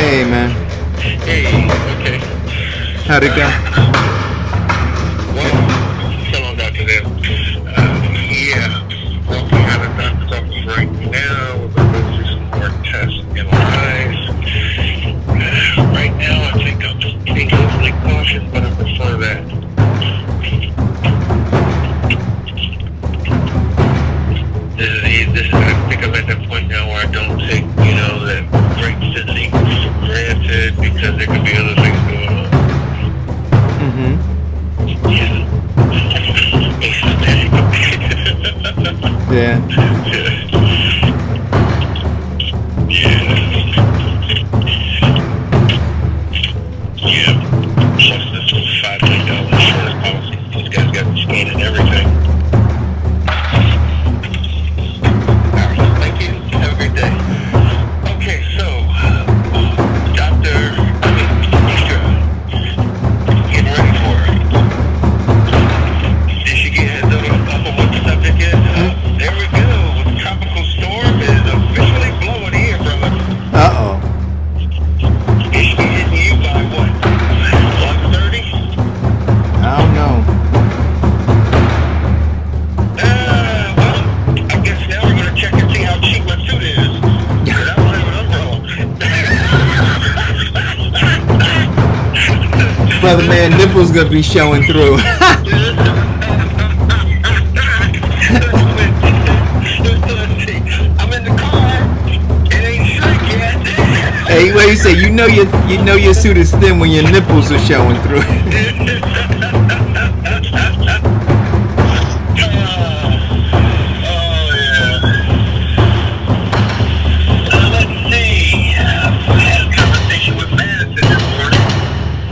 Hey, man. Hey, okay. How'd it go? Well, so long got to them. Yeah, walking out of doctor's office right now. We're going to go through some more tests and lies. Right now, I think I'm just being overly cautious, but I prefer that. I think I'm at that point now where I don't take, that great physique for granted because there could be other things going on. Mm-hmm. Yeah. Yeah. Yeah. Plus this $5 million insurance policy. These guys got me scanning everything. Thank you. Have a great day. Okay, so, Extra, getting ready for it. Did she get heads up on what the subject is? There we go. The tropical storm is officially blowing here, brother. Uh-oh. It should be hitting you by what? 1:30? I don't know. Well, I guess now we're going to check and see how cheap my suit is. Because I don't have an umbrella. Brother, man, nipples gonna be showing through. I'm in the car. It ain't shrink yet. Hey, what you say? You know your suit is thin when your nipples are showing through.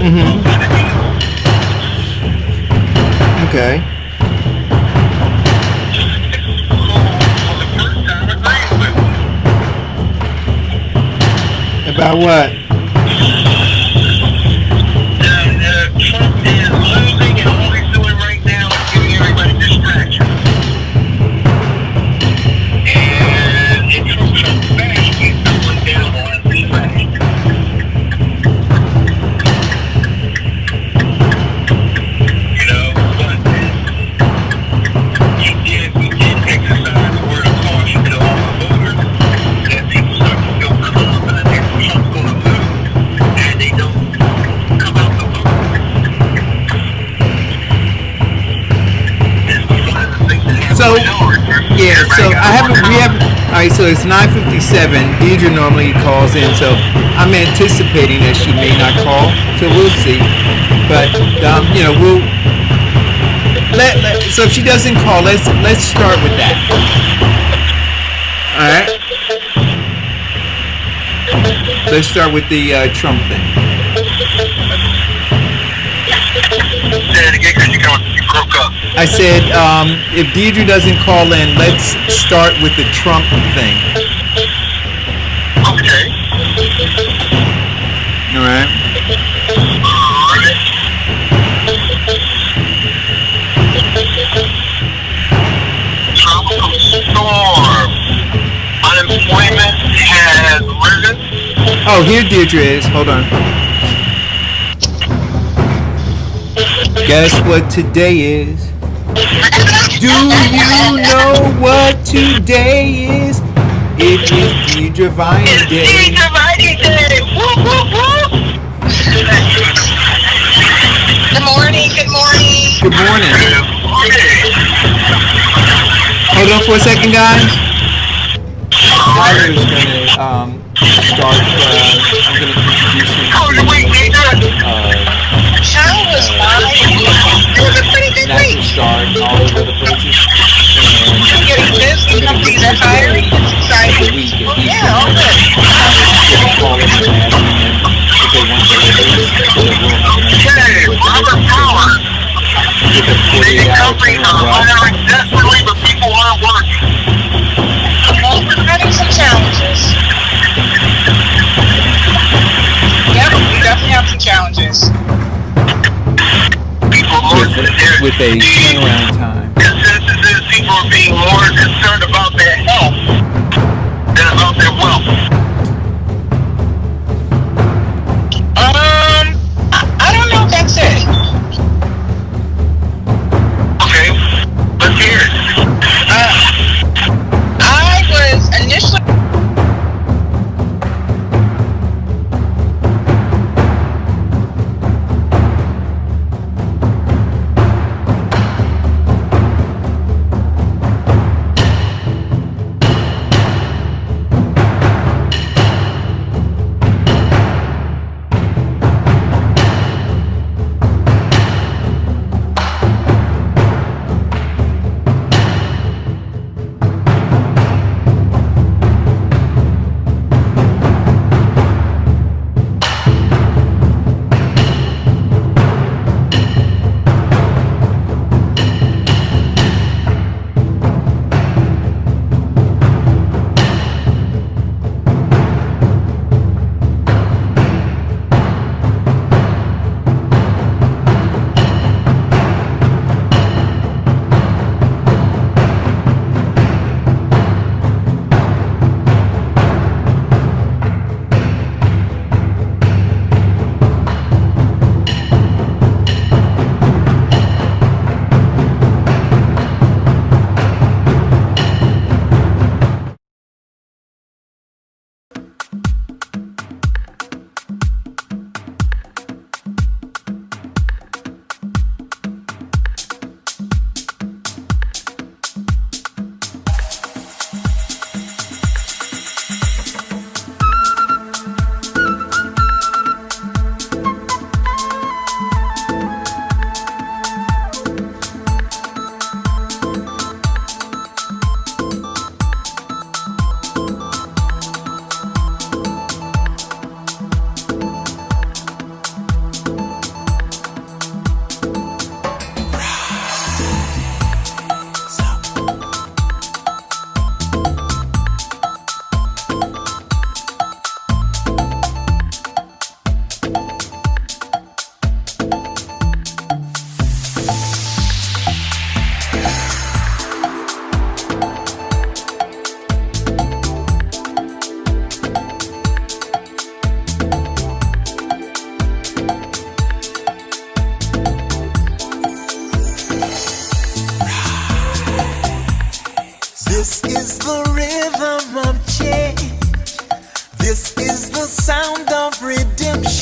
Mm-hmm. Okay. About what? Trump is losing, and all he's doing right now is giving everybody distractions. And in Trump's back, he's doubling down on distractions. We did exercise the word of caution to all our voters that people start to feel confident that Trump's going to lose and they don't come out to vote. So, yeah, so alright, so it's 9:57. Deidre normally calls in, so I'm anticipating that she may not call, so we'll see. But, we'll... So if she doesn't call, let's start with that. All right. Let's start with the Trump thing. Say it again because you broke up. I said if Deidre doesn't call in, let's start with the Trump thing. Okay. All right. Tropical storm. Unemployment has risen. Oh, here Deirdre is. Hold on. Guess what today is? Do you know what today is? It is Deidre Vine Day. It's Deidre Vine Day. Woo, woo, woo. Good morning. Good morning. Good morning. Hold on for a second, guys. Tyler's gonna start. I'm gonna introduce him How was your week, Deidre? How was mine? It was a pretty good National week. Star and all those other places. I'm getting busy. Companies are hiring. It's exciting. Yeah, all good. Call them and ask them if they want to release the room. Hey, Robert Powers. With a 48-hour Companies are hiring desperately, but people aren't working. Well, we're having some challenges. Yep, we definitely have some challenges. With a turnaround time. Consensus is people are being more concerned about their health than about their wealth.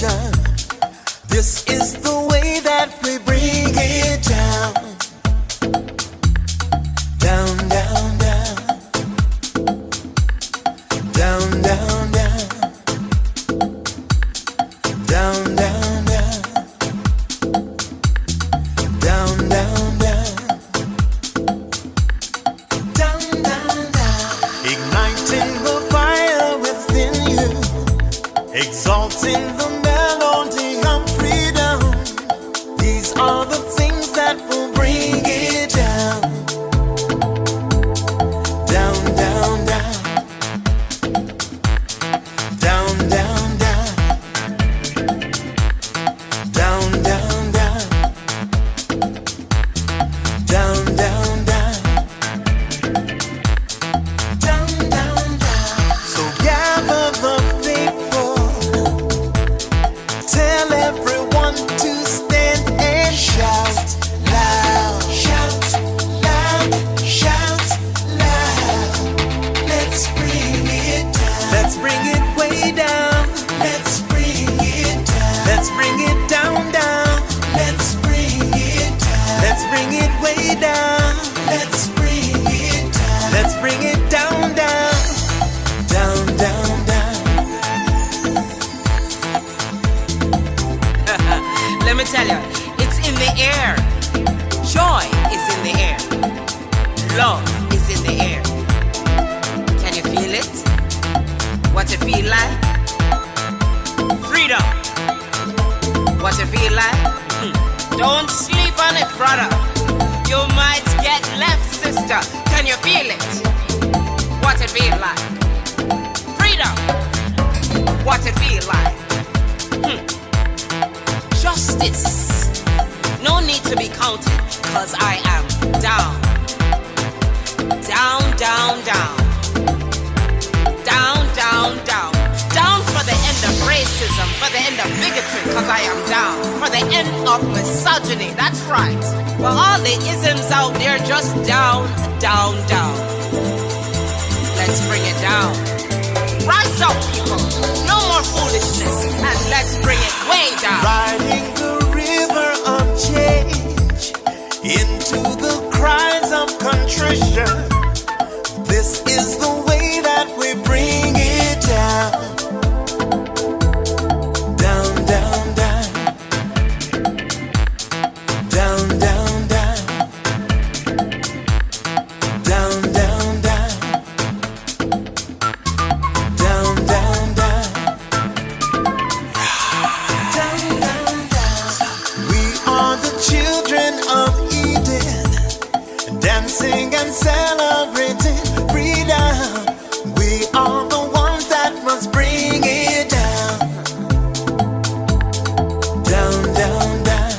nation. This is the way that we bring it down. Down, down, down. Down, down, down. Down, down, down. Down, down, down. Down, down, down. Igniting the fire within you. Exalting the melody of freedom. These are the things that will bring it down. Down, down, down. Down, down, down. Down, down, down. Down, down, down. Down, down, down. So gather the faithful. Tell everyone to stand and shout loud. Shout loud. Shout loud. Let's bring it down. Let's bring it way down. Let's bring it down. Let's bring it down, down. Let's bring it down. Let's bring it way down. Let's bring it down. Let's bring it down, down. Down, down, down. Let me tell you, it's in the air. Joy is in the air. Love is in the air. Can you feel it? What it feel like? Freedom. What it feel like? Don't sleep on it, brother. You might get left, sister. Can you feel it? What it feel like? Freedom. What it feel like? Justice. No need to be counted, cause I am down. Down, down, down. Down, down, down. Down for the end of racism, for the end of bigotry, cause I am down. For the end of misogyny, that's right. For all the isms out there, just down, down, down. Let's bring it down. Rise up, people. No more foolishness, and let's bring it way down. Riding the river of change into the cries of contrition. This is the way that we bring it down. Down, down, down. Down, down, down. Down, down, down. Down, down, down. Down, down, down. We are the children of Eden, dancing and celebrating freedom. We are the ones that must bring it down. Down, down, down.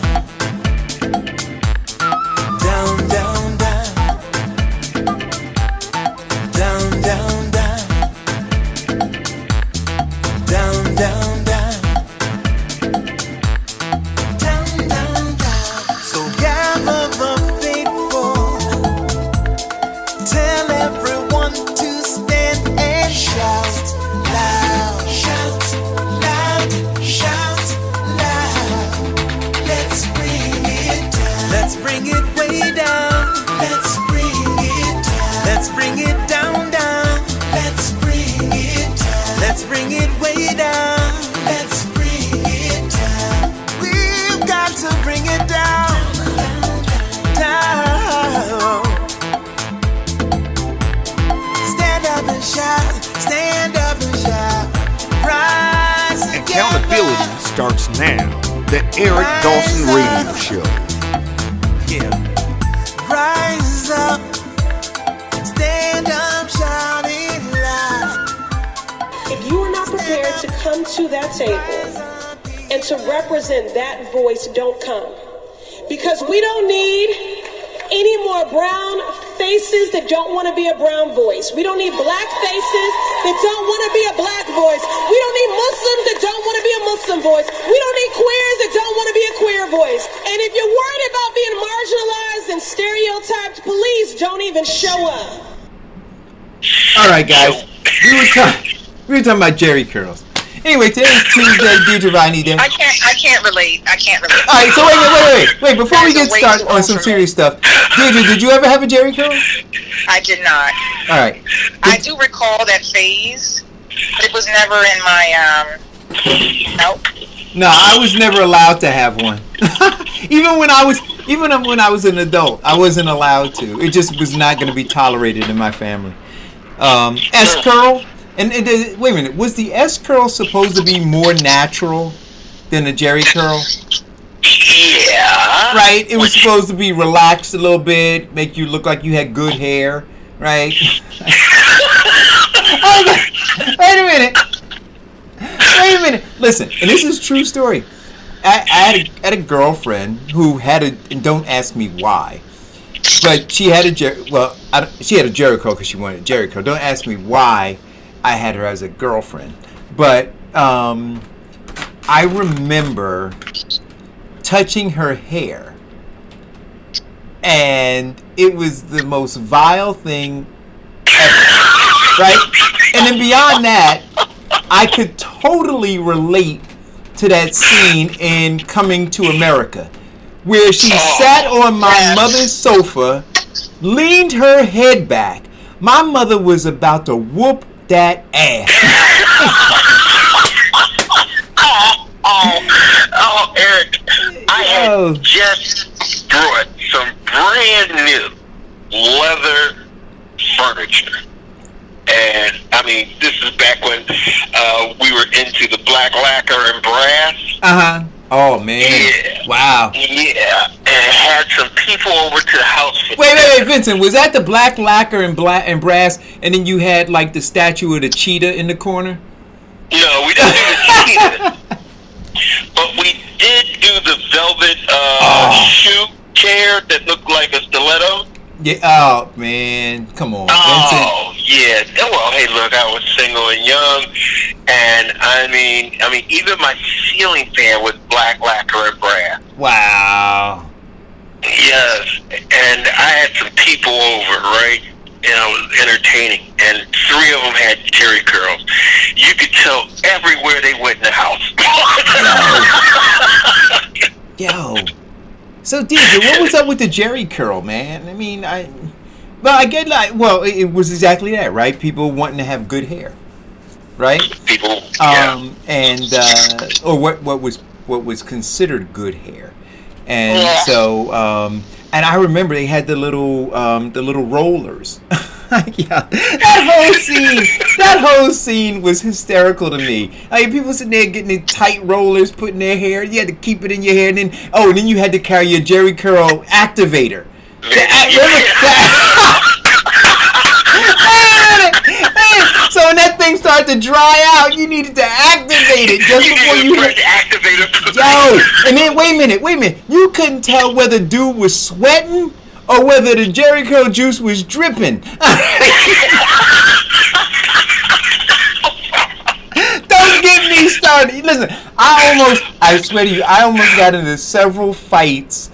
Down, down, down. Down, down, down. Down, down, down. Down, down, down. So gather the faithful. Tell everyone to stand and shout loud. Shout loud. Shout loud. Let's bring it down. Let's bring it way down. Let's bring it down. Let's bring it down, down. Let's bring it down. Let's bring it way down. Let's bring it down. We've got to bring it down. Down. Stand up and shout. Stand up and shout. Rise together. Accountability starts now. The Eric Dawson Radio Show. Yeah. Rise up. Stand up, shout it loud. If you are not prepared to come to that table and to represent that voice, don't come. Because we don't need any more brown faces that don't want to be a brown voice. We don't need black faces that don't want to be a black voice. We don't need Muslims that don't want to be a Muslim voice. We don't need queers that don't want to be a queer voice. And if you're worried about being marginalized and stereotyped, please don't even show up. All right, guys. We were talking about Jerry curls, Anyway, today's Tuesday, Deidre Viney Day. I can't relate. All right, so wait. Before we get started on some serious stuff, Deidre, did you ever have a Jerry curl? I did not. All right. I do recall that phase, but it was never in my nope. No, I was never allowed to have one. Even when I was an adult, I wasn't allowed to. It just was not going to be tolerated in my family. S curl, and wait a minute, was the S curl supposed to be more natural than the Jerry curl? Yeah. Right. It was supposed to be relaxed a little bit, make you look like you had good hair. Right. Wait a minute. Listen, and this is a true story. I had a girlfriend who had and don't ask me why, but she had she had a Jerry curl because she wanted a Jerry curl. Don't ask me why I had her as a girlfriend, but I remember touching her hair, and it was the most vile thing ever, right? And then beyond that, I could totally relate to that scene in Coming to America, where she sat on my mother's sofa, leaned her head back. My mother was about to whoop that ass. Eric, I had just brought some brand new leather furniture. And, I mean, this is back when we were into the black lacquer and brass. Uh-huh. Oh, man. Yeah. Wow. Yeah. And had some people over to the house. Wait, Vincent. Was that the black lacquer and brass, and then you had, like, the statue of the cheetah in the corner? No, we didn't do the cheetah. But we did do the velvet shoe chair that looked like a stiletto. Yeah. Oh, man. Come on, Vincent. Oh, yeah. Well, hey, look, I was single and young, and I mean, even my ceiling fan was black lacquer and brass. Wow. Yes, and I had some people over, right? And I was entertaining, and 3 of them had Jerry curls. You could tell everywhere they went in the house. Yo. So, Deidre, what was up with the Jerry curl, man? I mean, I get it was exactly that, right? People wanting to have good hair, right? People, yeah. Or what was considered good hair, and so, and I remember they had the little rollers. Yeah, that whole scene was hysterical to me. I mean, people sitting there getting the tight rollers, putting their hair. You had to keep it in your hair, and then you had to carry your Jerry curl activator. So when that thing started to dry out, you needed to activate it just before you press the activator. Yo, and then wait a minute. You couldn't tell whether dude was sweating or whether the Jerry curl juice was dripping. Don't get me started. Listen, I swear to you, I almost got into several fights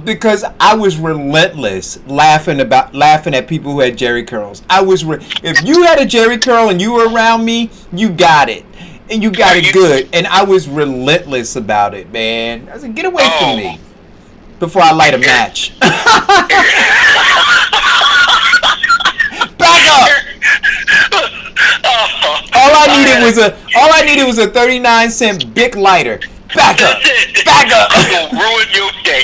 because I was relentless laughing at people who had Jerry curls. If you had a Jerry curl and you were around me, you got it. And you got it good. And I was relentless about it, man. I said, get away from me before I light a match. Back up. All I needed was a 39-cent Bic lighter. Back up. I'm gonna ruin your day.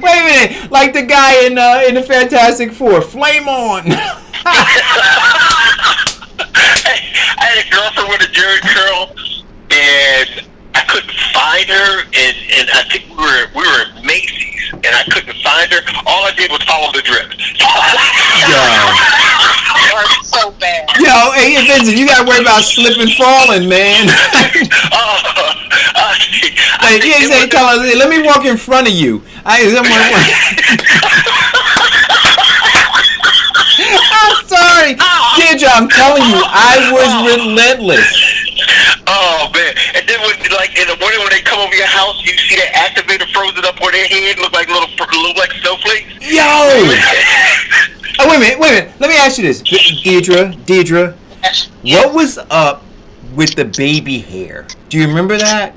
Wait a minute, like the guy in the Fantastic Four, flame on. I had a girlfriend with a Jerry curl, and I couldn't find her, and I think we were at Macy's, and I couldn't find her. All I did was follow the drip. So bad. Yo, hey, Vincent, you gotta worry about slipping, falling, man. Like, you ain't saying, tell us, hey, let me walk in front of you. I'm sorry, Deirdre, I'm telling you, I was relentless. Oh man! And then when in the morning when they come over your house, you see that activator frozen up on their head, look like snowflakes. Yo! Oh, wait a minute. Let me ask you this, Deidre. What was up with the baby hair? Do you remember that?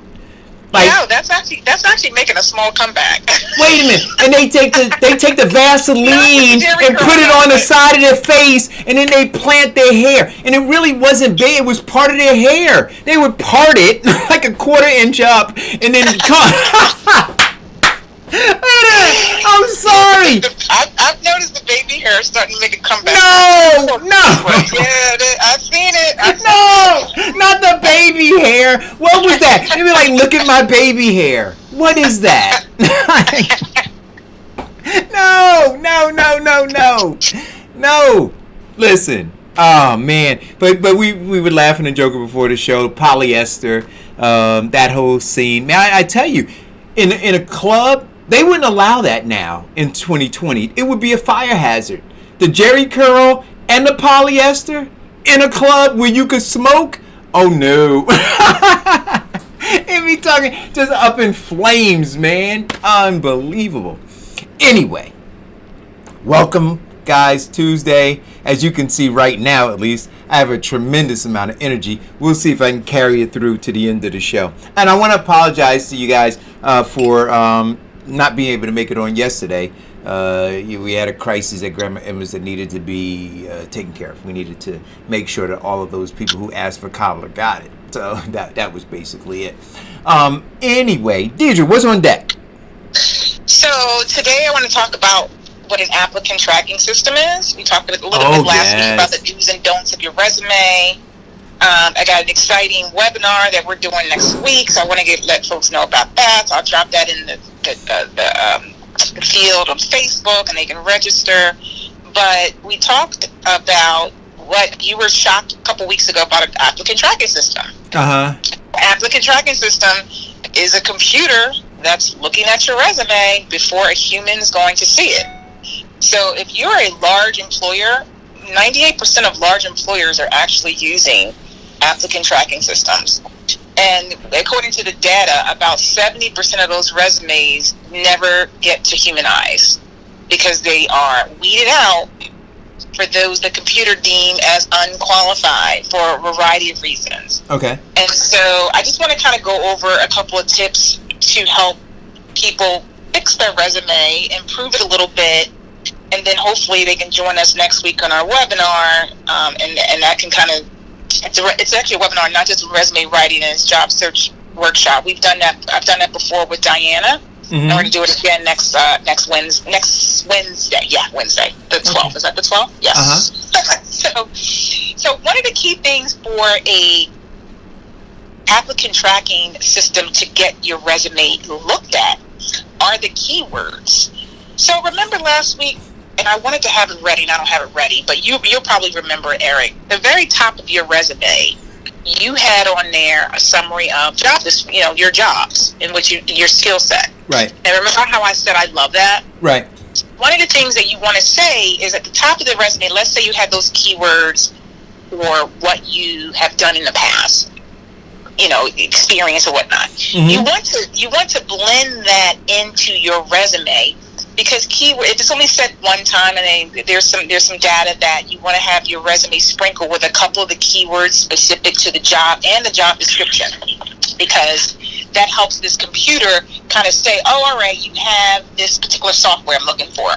Like, no, that's actually making a small comeback. wait a minute, and they take the Vaseline and put it on the side of their face, and then they plant their hair, and it really wasn't big. It was part of their hair. They would part it like a quarter-inch up, and then I'm sorry. I've noticed the baby hair starting to make a comeback. No. Yeah, I've seen it. No, not the baby hair. What was that? They were like, look at my baby hair. What is that? No. Listen. Oh man, but we were laughing and joking before the show. Polyester, that whole scene. Man, I tell you, in a club, they wouldn't allow that now in 2020. It would be a fire hazard. The Jerry curl and the polyester in a club where you could smoke. Oh no. It'd be talking just up in flames, man. Unbelievable. Anyway, welcome, guys. Tuesday. As you can see right now, at least, I have a tremendous amount of energy. We'll see if I can carry it through to the end of the show. And I want to apologize to you guys for not being able to make it on yesterday. We had a crisis at Grandma Emma's that needed to be taken care of. We needed to make sure that all of those people who asked for cobbler got it. So that was basically it. Anyway, Deidre, what's on deck? So today I want to talk about what an applicant tracking system is. We talked a little bit last week about the do's and don'ts of your resume. I got an exciting webinar that we're doing next week, so I want to let folks know about that. So I'll drop that in the field on Facebook, and they can register. But we talked about what you were shocked a couple weeks ago about an applicant tracking system. Applicant tracking system is a computer that's looking at your resume before a human is going to see it. So if you're a large employer, 98% of large employers are actually using applicant tracking systems. And according to the data, about 70% of those resumes never get to human eyes because they are weeded out for those the computer deem as unqualified for a variety of reasons. Okay. And so I just want to kind of go over a couple of tips to help people fix their resume, improve it a little bit, and then hopefully they can join us next week on our webinar, and that can kind of, it's actually a webinar, not just resume writing, and it's job search workshop. I've done that before with Diana. And we're going to do it again next Wednesday. Yeah, Wednesday, the 12th. Okay. Is that the 12th? Yes. So one of the key things for a applicant tracking system to get your resume looked at are the keywords. So remember last week, and I wanted to have it ready, and I don't have it ready, but you'll probably remember, Eric, the very top of your resume, you had on there a summary of your jobs in which your skill set. Right. And remember how I said I love that? Right. One of the things that you want to say is at the top of the resume, let's say you had those keywords for what you have done in the past, experience or whatnot. You want to blend that into your resume, because keyword, if it's only said one time, and there's some data that you want to have your resume sprinkled with a couple of the keywords specific to the job and the job description, because that helps this computer kind of say, oh, all right, you have this particular software I'm looking for,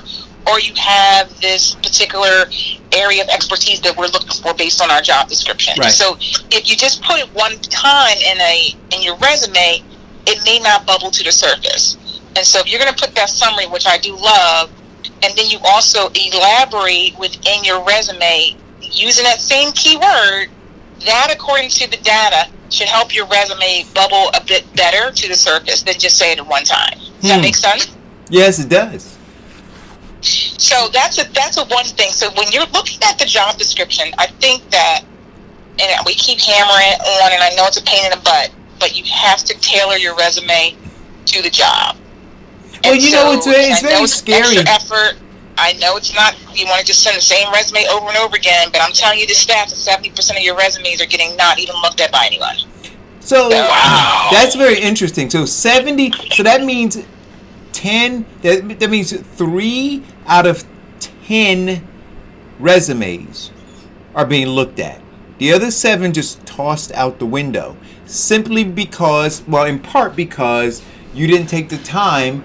or you have this particular area of expertise that we're looking for based on our job description. Right. So if you just put it one time in your resume, it may not bubble to the surface. And so if you're going to put that summary, which I do love, and then you also elaborate within your resume using that same keyword, that, according to the data, should help your resume bubble a bit better to the surface than just say it at one time. Does that make sense? Yes, it does. So that's a one thing. So when you're looking at the job description, I think that, and we keep hammering on, and I know it's a pain in the butt, but you have to tailor your resume to the job. Well, it's very scary. Extra effort. I know it's not, you want to just send the same resume over and over again, but I'm telling you, the stats that 70% of your resumes are getting not even looked at by anyone. So wow. That's very interesting. So 70, so that means 10, that means 3 out of 10 resumes are being looked at. The other 7 just tossed out the window, simply because, well, in part because you didn't take the time,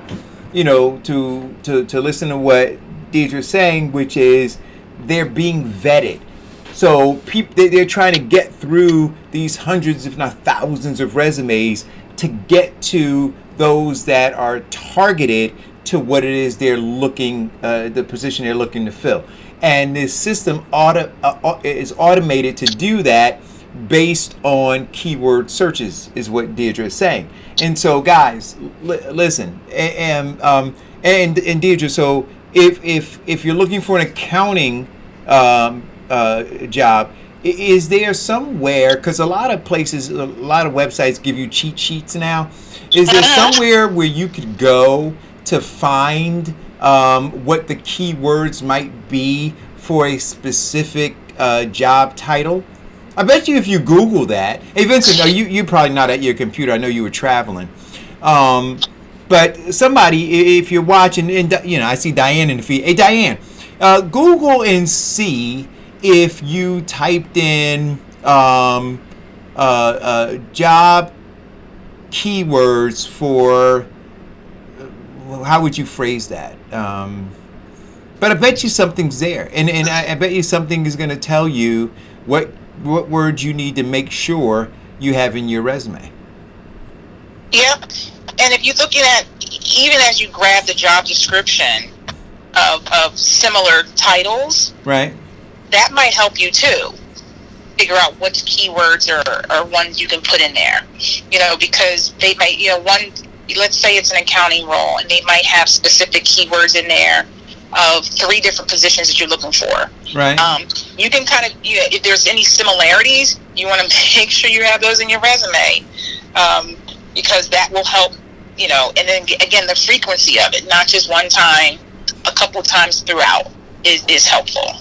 to listen to what Deidre's saying, which is they're being vetted. So they're trying to get through these hundreds, if not thousands, of resumes to get to those that are targeted to what it is they're looking, the position they're looking to fill. And this system is automated to do that based on keyword searches, is what Deidre is saying. And so, guys, listen, and Deidre, so if you're looking for an accounting job, is there somewhere, because a lot of places, a lot of websites give you cheat sheets now, is there somewhere where you could go to find what the keywords might be for a specific job title? I bet you if you Google that, hey Vincent, you're probably not at your computer. I know you were traveling. But somebody, if you're watching, and I see Diane in the feed. Hey Diane, Google and see if you typed in job keywords for, how would you phrase that? But I bet you something's there, and I bet you something is going to tell you what words you need to make sure you have in your resume. Yep. And if you're looking at, even as you grab the job description of similar titles, right, that might help you too figure out which keywords are ones you can put in there. Because they might, let's say it's an accounting role, and they might have specific keywords in there of 3 different positions that you're looking for. Right. You can kind of, if there's any similarities, you want to make sure you have those in your resume, because that will help, and then again, the frequency of it, not just one time, a couple times throughout is helpful.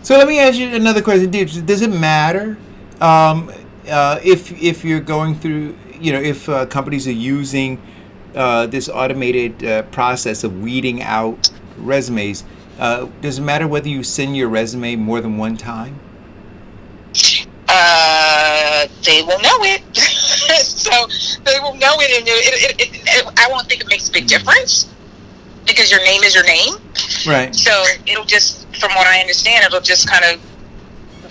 So let me ask you another question. Does it matter if you're going through, if companies are using this automated process of weeding out resumes, does it matter whether you send your resume more than one time? They will know it. So they will know it, and I won't think it makes a big difference, because your name is your name. Right. So it'll just, from what I understand, it'll just kind of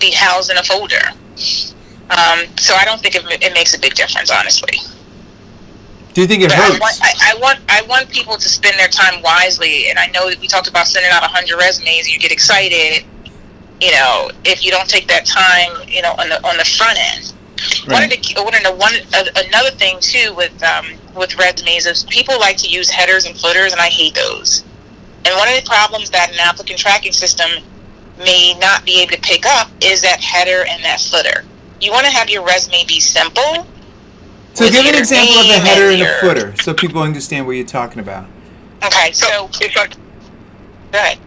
be housed in a folder. So I don't think it makes a big difference, honestly. Do you think it hurts? I want people to spend their time wisely, and I know that we talked about sending out 100 resumes, and you get excited. If you don't take that time, on the front end. Right. Another thing too with resumes is people like to use headers and footers, and I hate those. And one of the problems that an applicant tracking system may not be able to pick up is that header and that footer. You want to have your resume be simple. So give an example of a header and a footer, so people understand what you're talking about. Okay, so if I, go ahead.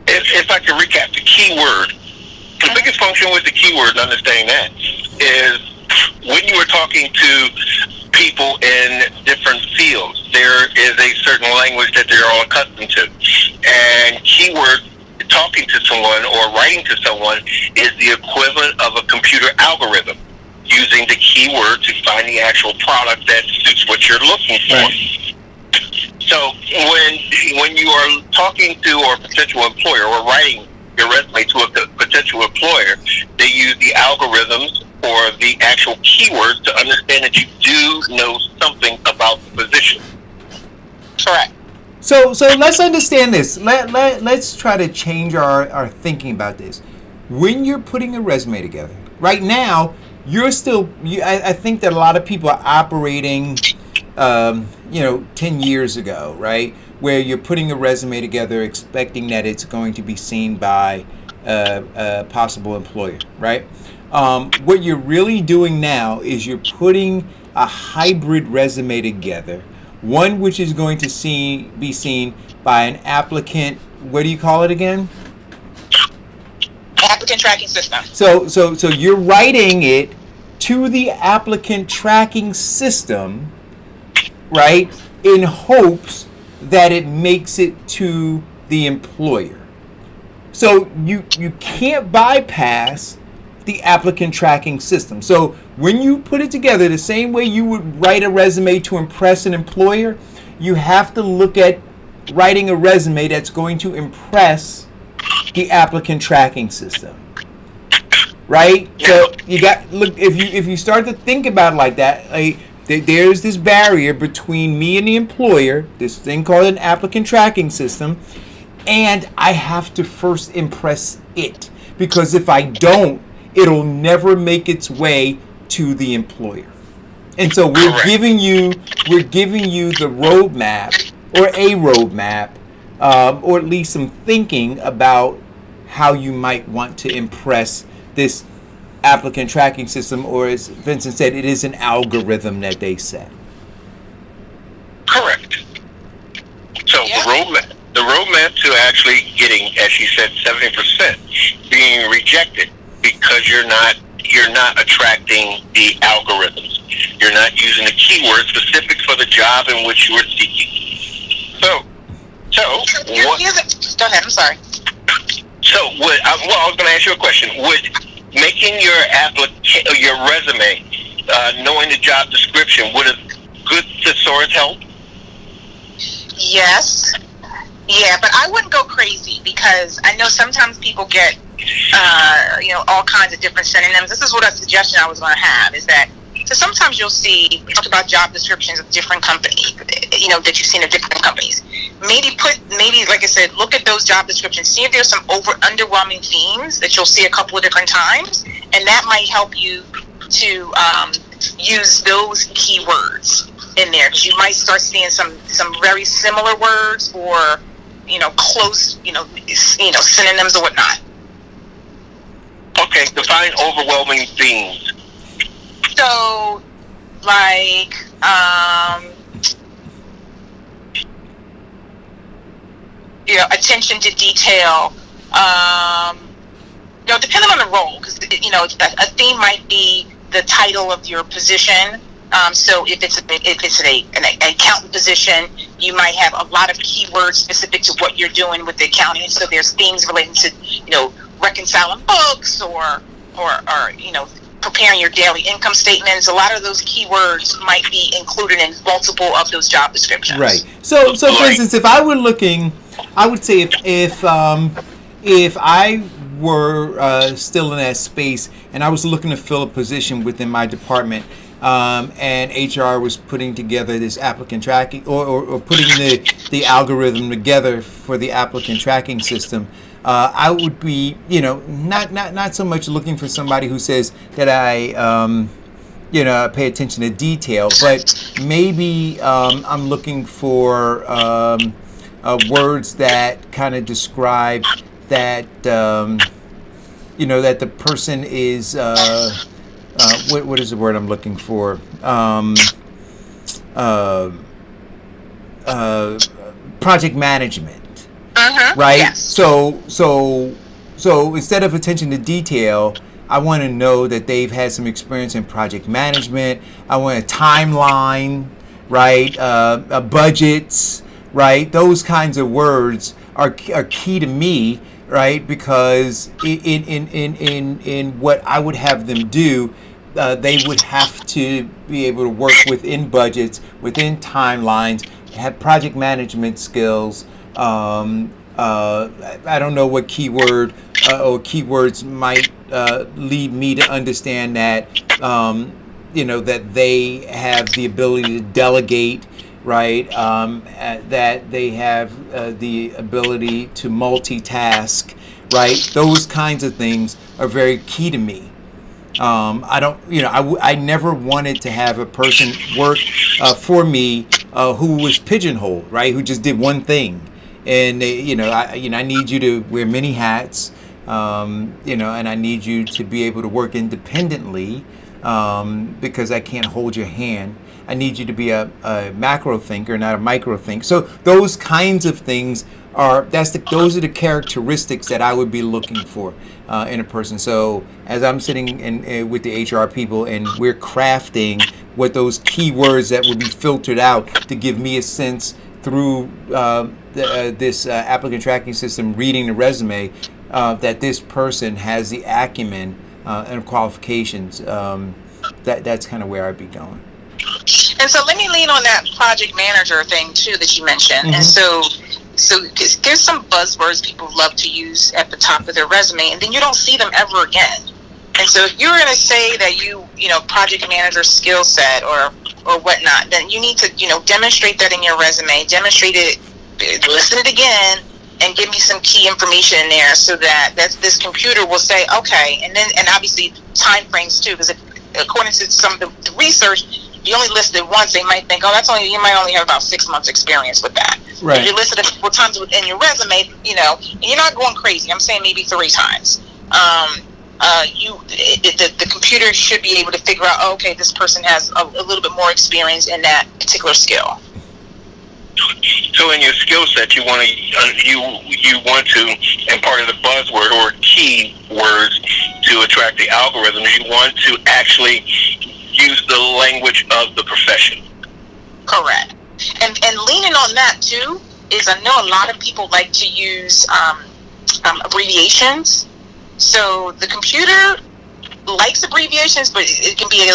If I can recap the keyword, the biggest function with the keyword, understanding that, is when you are talking to people in different fields, there is a certain language that they're all accustomed to. And keyword, talking to someone or writing to someone, is the equivalent of a computer algorithm, using the keyword to find the actual product that suits what you're looking for. Right. So when you are talking to a potential employer or writing your resume to a potential employer, they use the algorithms or the actual keywords to understand that you do know something about the position. Correct. So let's understand this. Let's try to change our thinking about this. When you're putting a resume together, right now, you're still, I think that a lot of people are operating, 10 years ago, right? Where you're putting a resume together expecting that it's going to be seen by a possible employer, right? What you're really doing now is you're putting a hybrid resume together, one which is going to be seen by an applicant. What do you call it again? Applicant tracking system. So you're writing it to the applicant tracking system, right, in hopes that it makes it to the employer. So you can't bypass the applicant tracking system. So when you put it together, the same way you would write a resume to impress an employer, you have to look at writing a resume that's going to impress the applicant tracking system. Right? So you got look if you start to think about it like that, like there's this barrier between me and the employer, this thing called an applicant tracking system, and I have to first impress it, because if I don't, it'll never make its way to the employer. And so we're giving you the roadmap, or a roadmap, or at least some thinking about how you might want to impress this applicant tracking system, or as Vincent said, it is an algorithm that they set. Correct. So the roadmap to actually getting, as she said, 70% being rejected because you're not attracting the algorithms. You're not using the keyword specific for the job in which you are seeking. So what? Go ahead. I'm sorry. So I was going to ask you a question. Would making your resume, knowing the job description, would a good thesaurus help? Yes. Yeah, but I wouldn't go crazy, because I know sometimes people get, all kinds of different synonyms. This is what a suggestion I was going to have, is that, so sometimes you'll see, talk about job descriptions of different companies, that you've seen of different companies. Maybe, like I said, look at those job descriptions, see if there's some underwhelming themes that you'll see a couple of different times, and that might help you to use those keywords in there, because you might start seeing some very similar words, or close synonyms or whatnot. Okay, define overwhelming themes. So, like, attention to detail. Depending on the role, because a theme might be the title of your position. So if it's an accountant position, you might have a lot of keywords specific to what you're doing with the accounting. So there's themes relating to reconciling books, or preparing your daily income statements. A lot of those keywords might be included in multiple of those job descriptions. Right. So for instance, if I were looking, I would say if I were still in that space and I was looking to fill a position within my department, and HR was putting together this applicant tracking, or putting the algorithm together for the applicant tracking system, I would be, not so much looking for somebody who says that I pay attention to detail, but maybe I'm looking for words that kind of describe that, that the person is, what is the word I'm looking for? Project management. Right? Yes. So instead of attention to detail, I want to know that they've had some experience in project management. I want a timeline, right? Budgets, right? Those kinds of words are key to me, right? Because in what I would have them do, they would have to be able to work within budgets, within timelines, have project management skills. I don't know what keyword or keywords might lead me to understand that that they have the ability to delegate, right? That they have the ability to multitask, right? Those kinds of things are very key to me. I never wanted to have a person work for me who was pigeonholed, right? Who just did one thing. And I need you to wear many hats, and I need you to be able to work independently, because I can't hold your hand. I need you to be a macro thinker, not a micro thinker. So those kinds of things those are the characteristics that I would be looking for in a person. So as I'm sitting with the HR people and we're crafting what those keywords that would be filtered out to give me a sense through this applicant tracking system, reading the resume, that this person has the acumen and qualifications. That's kind of where I'd be going. And so let me lean on that project manager thing too that you mentioned. And so there's some buzzwords people love to use at the top of their resume, and then you don't see them ever again. And so if you're going to say that you project manager skill set or whatnot, then you need to, demonstrate that in your resume, demonstrate it, listen it again, and give me some key information in there so that this computer will say, okay, and obviously time frames too, because according to some of the research, if you only listed it once, they might think, you might only have about 6 months experience with that. Right. If you listed it a couple times within your resume, and you're not going crazy. I'm saying maybe 3 times. The computer should be able to figure out, okay, this person has a little bit more experience in that particular skill. So in your skill set, you want to, and part of the buzzword or key words to attract the algorithm, you want to actually use the language of the profession. Correct. And leaning on that too is, I know a lot of people like to use abbreviations. So the computer likes abbreviations, but it can be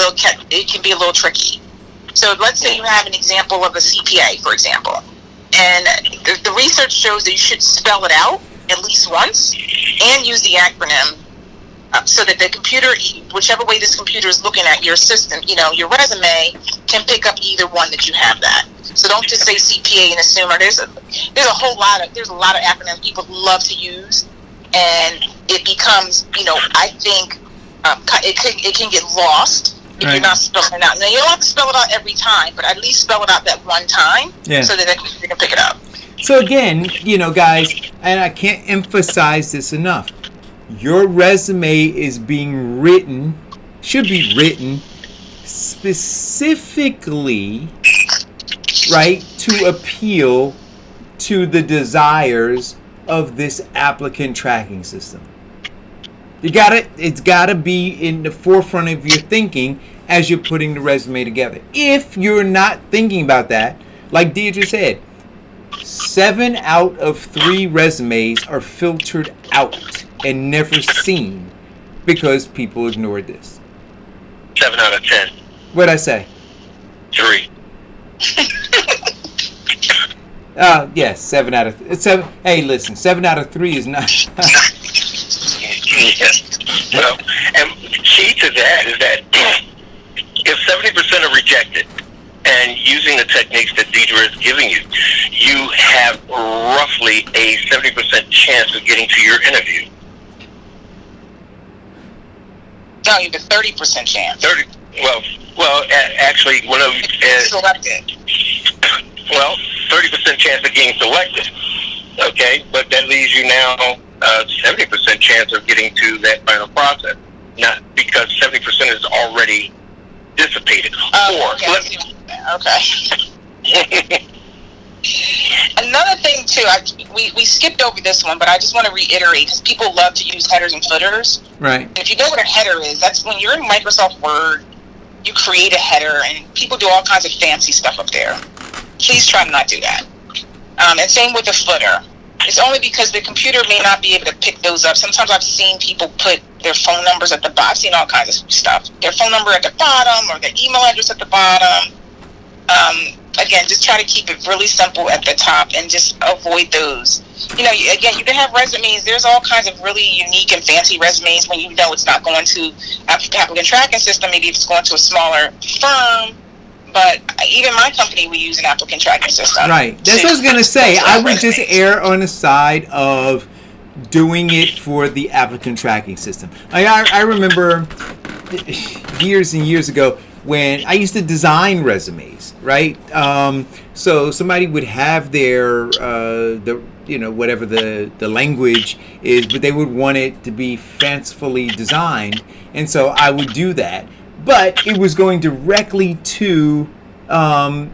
a little tricky. So let's say you have an example of a CPA, for example, and the research shows that you should spell it out at least once and use the acronym so that the computer, whichever way this computer is looking at your system, your resume, can pick up either one that you have that. So don't just say CPA and assume. There's a lot of acronyms people love to use, and it becomes, I think it can get lost if you're not spelling it out. Now, you don't have to spell it out every time, but at least spell it out that one time so that they can pick it up. So again, guys, and I can't emphasize this enough, your resume is should be written specifically, right, to appeal to the desires of this applicant tracking system. It's gotta be in the forefront of your thinking as you're putting the resume together. If you're not thinking about that, like Deidre said, 7 out of 3 resumes are filtered out and never seen because people ignored this. 7 out of 10. What'd I say? 3. Yes, 7 out of 7. Hey, listen, 7 out of 3 is not. Yes. Well, and key to that is that if 70% are rejected, and using the techniques that Deidre is giving you, you have roughly a 70% chance of getting to your interview. No, you have a 30% chance. 30. Well, actually, selected. Well, 30% chance of getting selected. Okay, but that leaves you now 70% chance of getting to that final process. Not because 70% is already dissipated. Okay. Another thing too, we skipped over this one, but I just want to reiterate because people love to use headers and footers. Right. If you know what a header is, that's when you're in Microsoft Word, you create a header, and people do all kinds of fancy stuff up there. Please try to not do that. And same with the footer. It's only because the computer may not be able to pick those up. Sometimes I've seen people put their phone numbers at the bottom. I've seen all kinds of stuff. Their phone number at the bottom or their email address at the bottom. Again, just try to keep it really simple at the top and just avoid those. You can have resumes. There's all kinds of really unique and fancy resumes when you know it's not going to applicant tracking system. Maybe it's going to a smaller firm. But even my company, we use an applicant tracking system. Right. That's what I was going to say. I would just err on the side of doing it for the applicant tracking system. I remember years and years ago when I used to design resumes, right? So somebody would have their, whatever the language is, but they would want it to be fancifully designed. And so I would do that. But it was going directly to, the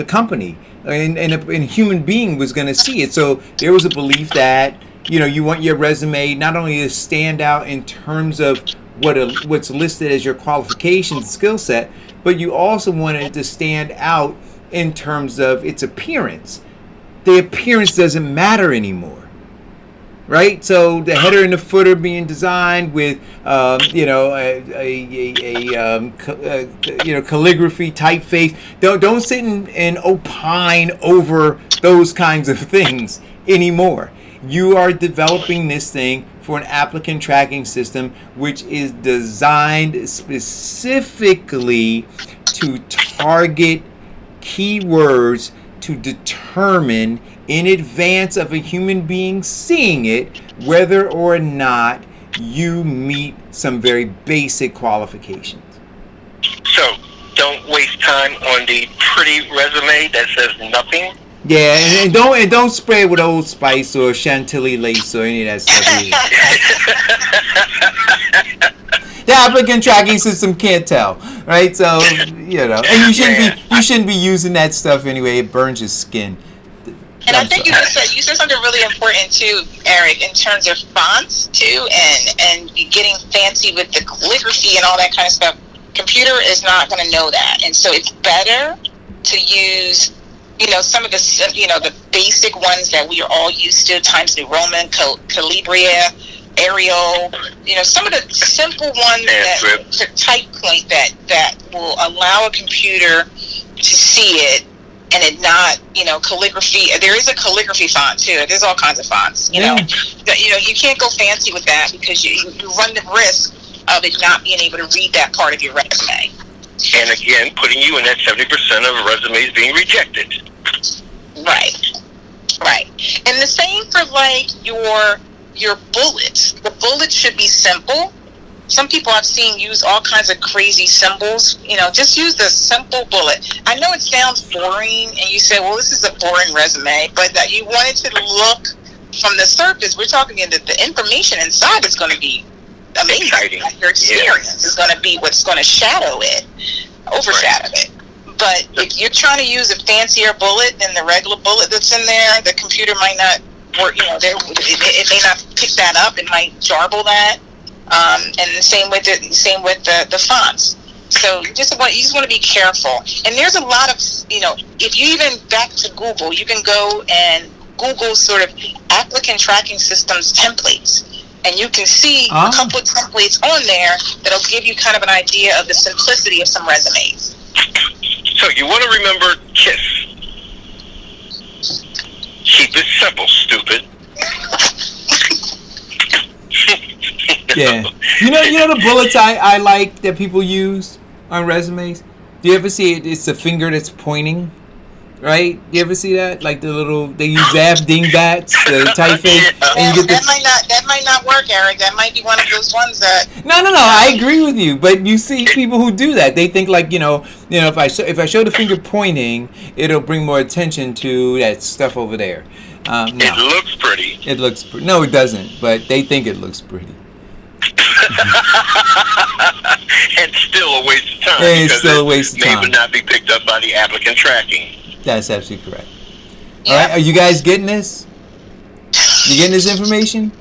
company, and a human being was going to see it. So there was a belief that, you want your resume not only to stand out in terms of what's listed as your qualifications and skill set, but you also want it to stand out in terms of its appearance. The appearance doesn't matter anymore. right? So the header and the footer being designed with, calligraphy, typeface. Don't sit and opine over those kinds of things anymore. You are developing this thing for an applicant tracking system, which is designed specifically to target keywords to determine in advance of a human being seeing it whether or not you meet some very basic qualifications. So don't waste time on the pretty resume that says nothing. Yeah, and don't spray it with Old Spice or Chantilly lace or any of that stuff either. The applicant tracking system can't tell, right? So and you shouldn't be using that stuff anyway. It burns your skin. And I think you said something really important too, Eric, in terms of fonts too, and getting fancy with the calligraphy and all that kind of stuff. Computer is not going to know that, and so it's better to use, some of the, the basic ones that we are all used to: Times New Roman, Calibria, Arial. Some of the simple ones that the type point that will allow a computer to see it. And it not, calligraphy. There is a calligraphy font too. There's all kinds of fonts. You can't go fancy with that because you run the risk of it not being able to read that part of your resume. And again, putting you in that 70% of resumes being rejected. Right. And the same for like your bullets. The bullets should be simple. Some people I've seen use all kinds of crazy symbols. Just use the simple bullet. I know it sounds boring, and you say, well, this is a boring resume, but that you want it to look from the surface. We're talking the information inside is going to be amazing. Exciting. Your experience is going to be what's going to overshadow it. But if you're trying to use a fancier bullet than the regular bullet that's in there, the computer might not work. It may not pick that up. It might jarble that. And the same with the fonts. So you just want to be careful. And there's a lot of, if you even back to Google, you can go and Google sort of applicant tracking systems templates, and you can see a couple of templates on there that'll give you kind of an idea of the simplicity of some resumes. So you want to remember KISS. Keep it simple, stupid. Yeah. You know the bullets I like that people use on resumes? Do you ever see it? It's the finger that's pointing, right? Do you ever see that? Like they use Zap Dingbats, the typeface. And you get that might not work, Eric. That might be one of those ones that... No, I agree with you. But you see people who do that. They think like, if I show the finger pointing, it'll bring more attention to that stuff over there. No. It looks pretty. No, it doesn't. But they think it looks pretty. And still a waste of time. And it's still a waste of time. May not be picked up by the applicant tracking. That's absolutely correct. Yeah. All right, are you guys getting this? You getting this information?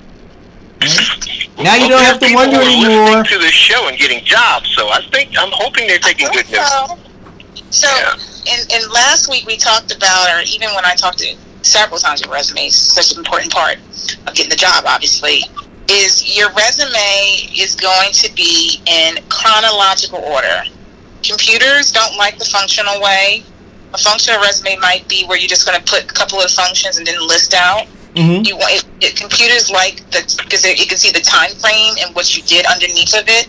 Right. Now you don't have to wonder anymore. Listening to this show and getting jobs, so I'm hoping they're taking good notes. So, in last week we talked about, or even when I talked to several times with resumes, such an important part of getting the job, obviously, is your resume is going to be in chronological order. Computers don't like the functional way. A functional resume might be where you're just going to put a couple of functions and then list out. Mm-hmm. Computers like because you can see the time frame and what you did underneath of it.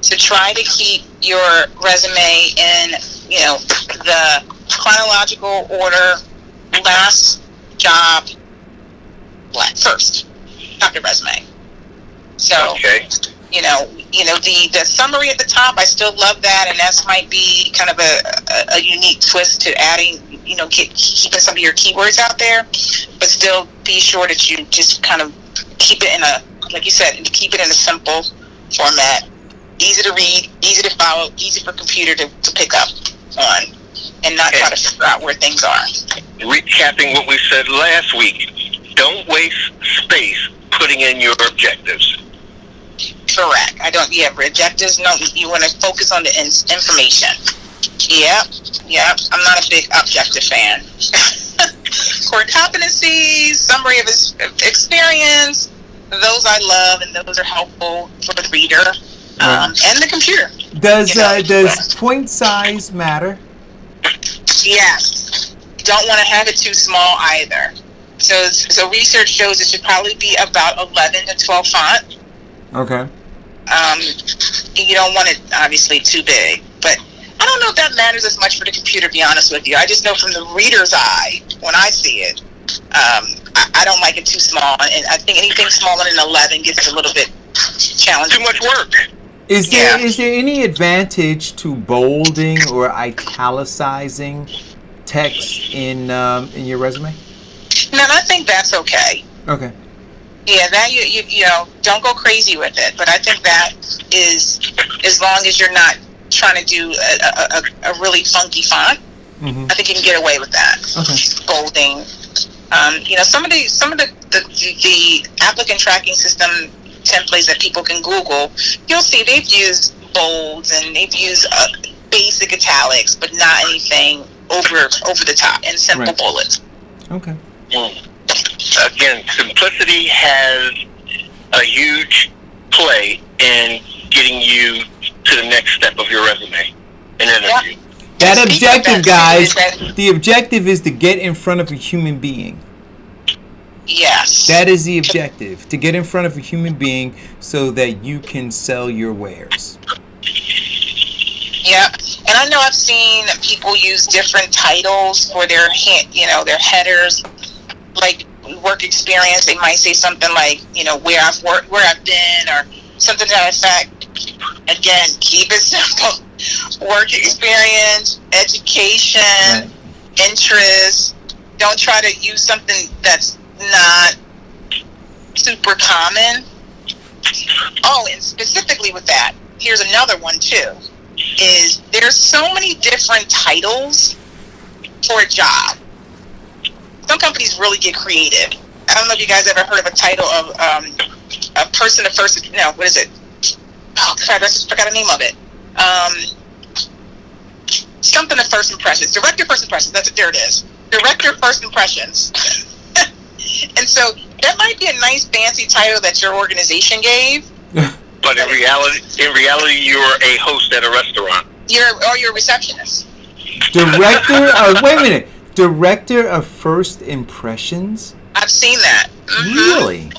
So try to keep your resume in, the chronological order. Last job, first, not your resume. So, okay. The summary at the top, I still love that, and that might be kind of a unique twist to adding, keeping some of your keywords out there, but still be sure that you just kind of keep it in like you said, keep it in a simple format, easy to read, easy to follow, easy for computer to pick up on, and not try to figure out where things are. Recapping what we said last week, don't waste space putting in your objectives. Correct. Objectives, no, you want to focus on the information. Yep. I'm not a big objective fan. Core competencies, summary of his experience, Those I love, and those are helpful for the reader and the computer. Does point size matter? Yes. Don't want to have it too small either. So research shows it should probably be about 11 to 12 font. Okay. You don't want it obviously too big, but I don't know if that matters as much for the computer, to be honest with you. I just know from the reader's eye, when I see it, I don't like it too small, and I think anything smaller than 11 gets a little bit challenging. Too much work. Is there any advantage to bolding or italicizing text in your resume? No, I think that's okay. Okay. Yeah, that you know, don't go crazy with it, but I think that is, as long as you're not trying to do a really funky font, I think you can get away with that. Okay. Bolding. You know, some of the applicant tracking system templates that people can Google, you'll see they've used bolds and they've used basic italics, but not anything over the top, and simple bullets. Okay. Again, simplicity has a huge play in getting you to the next step of your resume and interview. That objective, guys, the objective is to get in front of a human being. Yes. That is the objective, to get in front of a human being so that you can sell your wares. Yeah, and I know I've seen people use different titles for their their headers, like work experience. They might say something like, you know, where I've worked, where I've been, or something to that effect. Again, keep it simple. Work experience, education, interest. Don't try to use something that's not super common. Oh, and specifically with that, here's another one too, is there's so many different titles for a job. Some companies really get creative. I don't know if you guys ever heard of a title of a person of first, no, what is it? Oh crap, I just forgot the name of it. Something of first impressions. Director of first impressions. There it is. Director of first impressions. And so that might be a nice fancy title that your organization gave. But in reality, you're a host at a restaurant. You're a receptionist. Director of, wait a minute. Director of First Impressions? I've seen that. Mm-hmm. Really?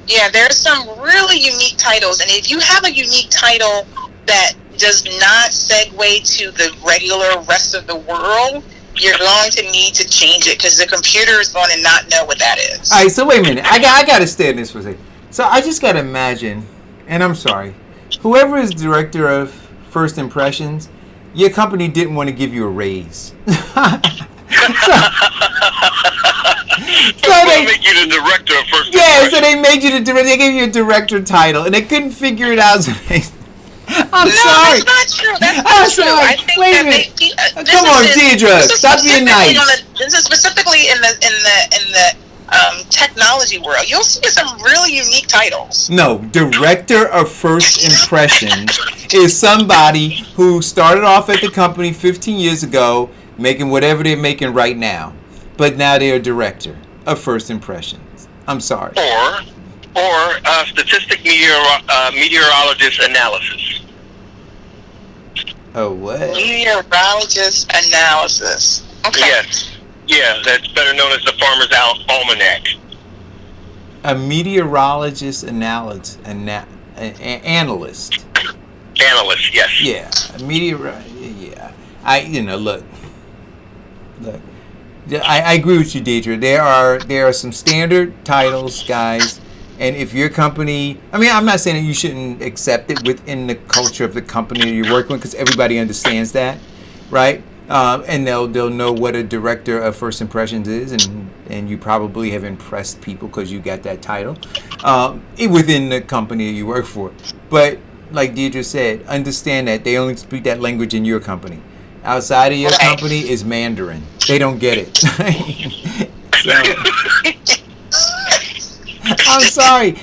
Yeah, there's some really unique titles, and if you have a unique title that does not segue to the regular rest of the world, you're going to need to change it because the computer is going to not know what that is. All right, so wait a minute. I got to stay in this for a second. So I just got to imagine, and I'm sorry, whoever is director of First Impressions, your company didn't want to give you a raise. So they make you the director of First Impressions. Yeah, so they made you the director. They gave you a director title, and they couldn't figure it out. So I'm sorry. That's not true. That's not I'm true. sorry. I think Wait a that minute. this Come on, is Deidre. Stop being nice. This is specifically in the technology world. You'll see some really unique titles. No, director of First Impressions is somebody who started off at the company 15 years ago, making whatever they're making right now, but now they're a director of First Impressions. I'm sorry. Or statistic meteorologist analysis. Oh, what? Meteorologist analysis. Okay. Yes. Yeah, that's better known as the Farmer's Almanac. A meteorologist analyst. Analyst, yes. Yeah, a yeah. Look. I agree with you, Deidre. There are some standard titles, guys, and if your company, I mean, I'm not saying that you shouldn't accept it within the culture of the company that you're working with, because everybody understands that, right? And they'll know what a director of First Impressions is, and you probably have impressed people because you got that title within the company that you work for. But like Deidre said, understand that they only speak that language in your company. Outside of your company is Mandarin. They don't get it. So, I'm sorry.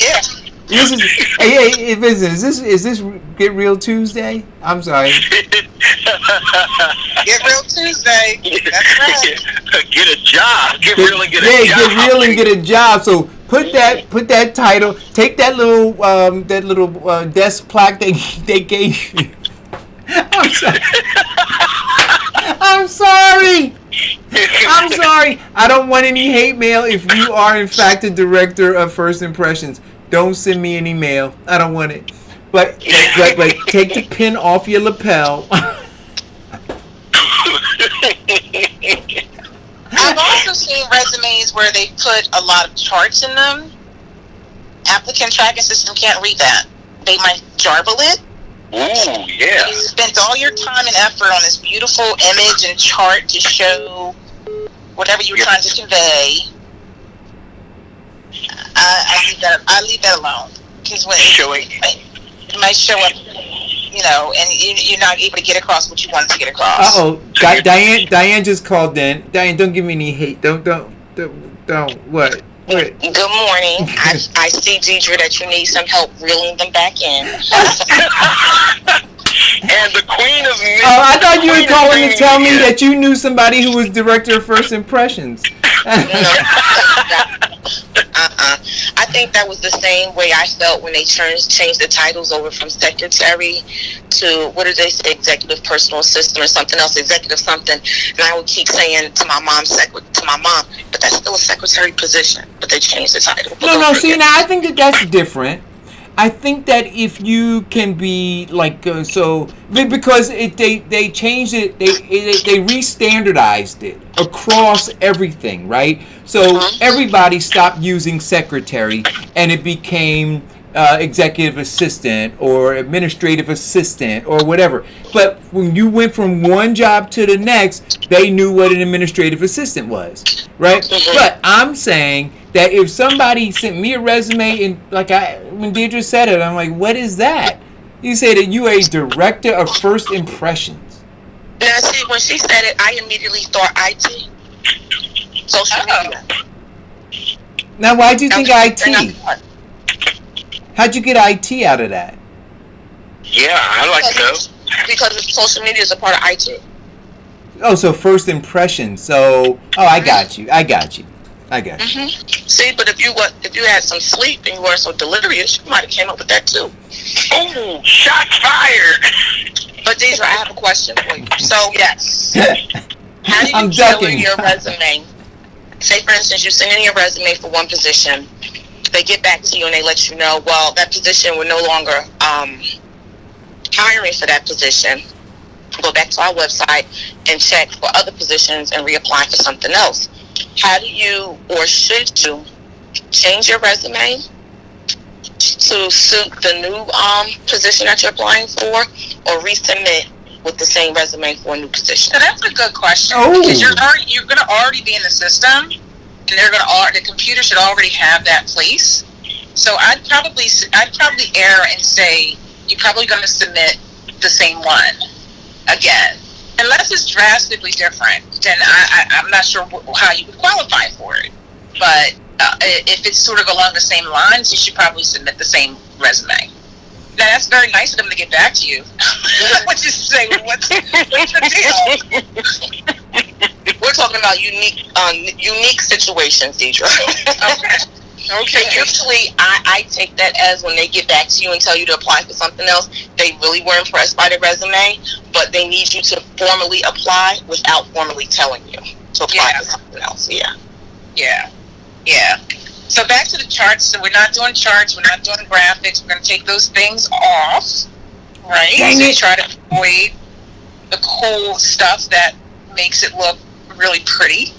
This is hey, business. Is this Get Real Tuesday? I'm sorry. Get Real Tuesday. That's right. Get a job. Get real and get a job. Get real and get a job. So put that title. Take that little desk plaque they gave you. I'm sorry. I'm sorry. I'm sorry. I don't want any hate mail. If you are in fact the director of First Impressions, don't send me any mail. I don't want it. But take the pin off your lapel. I've also seen resumes where they put a lot of charts in them. Applicant tracking system can't read that. They might jarble it. Ooh, yeah. You spent all your time and effort on this beautiful image and chart to show whatever you were trying to convey. I leave that alone. Because when it might show up, and you're not able to get across what you wanted to get across. Diane just called in. Diane, don't give me any hate. Don't. What? Good morning. I see, Deidre, that you need some help reeling them back in. And the queen of me. Oh, I thought you were calling to tell me that you knew somebody who was director of First Impressions. I think that was the same way I felt when they changed the titles over from secretary to, what did they say, executive personal assistant or something else, executive something. And I would keep saying to my mom, but that's still a secretary position. But they changed the title. No. See, now I think that's different. I think that if you can be like because they changed it, they re-standardized it across everything, right? So everybody stopped using secretary, and it became executive assistant or administrative assistant or whatever. But when you went from one job to the next, they knew what an administrative assistant was, right? But I'm saying that if somebody sent me a resume and when Deidre said it, I'm like, what is that? You say that you are a director of First Impressions. Now, see, when she said it, I immediately thought IT. Social media. Now, why do you think IT? How'd you get IT out of that? Yeah, I like to know. Because social media is a part of IT. Oh, so First Impressions. So, I got you. See, but if you had some sleep and you weren't so delirious, you might have came up with that too. Oh, shots fired! But Deidre, I have a question for you. So yes, how do you tailor your resume? Say, for instance, you send in your resume for one position. They get back to you and they let you know, well, that position, we're no longer hiring for that position. Go back to our website and check for other positions and reapply for something else. How do you, or should you, change your resume to suit the new position that you're applying for, or resubmit with the same resume for a new position? So that's a good question. Because you're going to already be in the system, and the computer should already have that place. So I'd probably err and say you're probably going to submit the same one again. Unless it's drastically different, then I'm not sure how you would qualify for it. But if it's sort of along the same lines, you should probably submit the same resume. Now, that's very nice of them to get back to you. What you say? What's your deal? We're talking about unique situations, Deidre. Okay. Usually, I take that as when they get back to you and tell you to apply for something else, they really were impressed by the resume, but they need you to formally apply without formally telling you to apply for something else. Yeah. So back to the charts. So we're not doing charts. We're not doing graphics. We're going to take those things off, right? Dang it. Try to avoid the cool stuff that makes it look really pretty.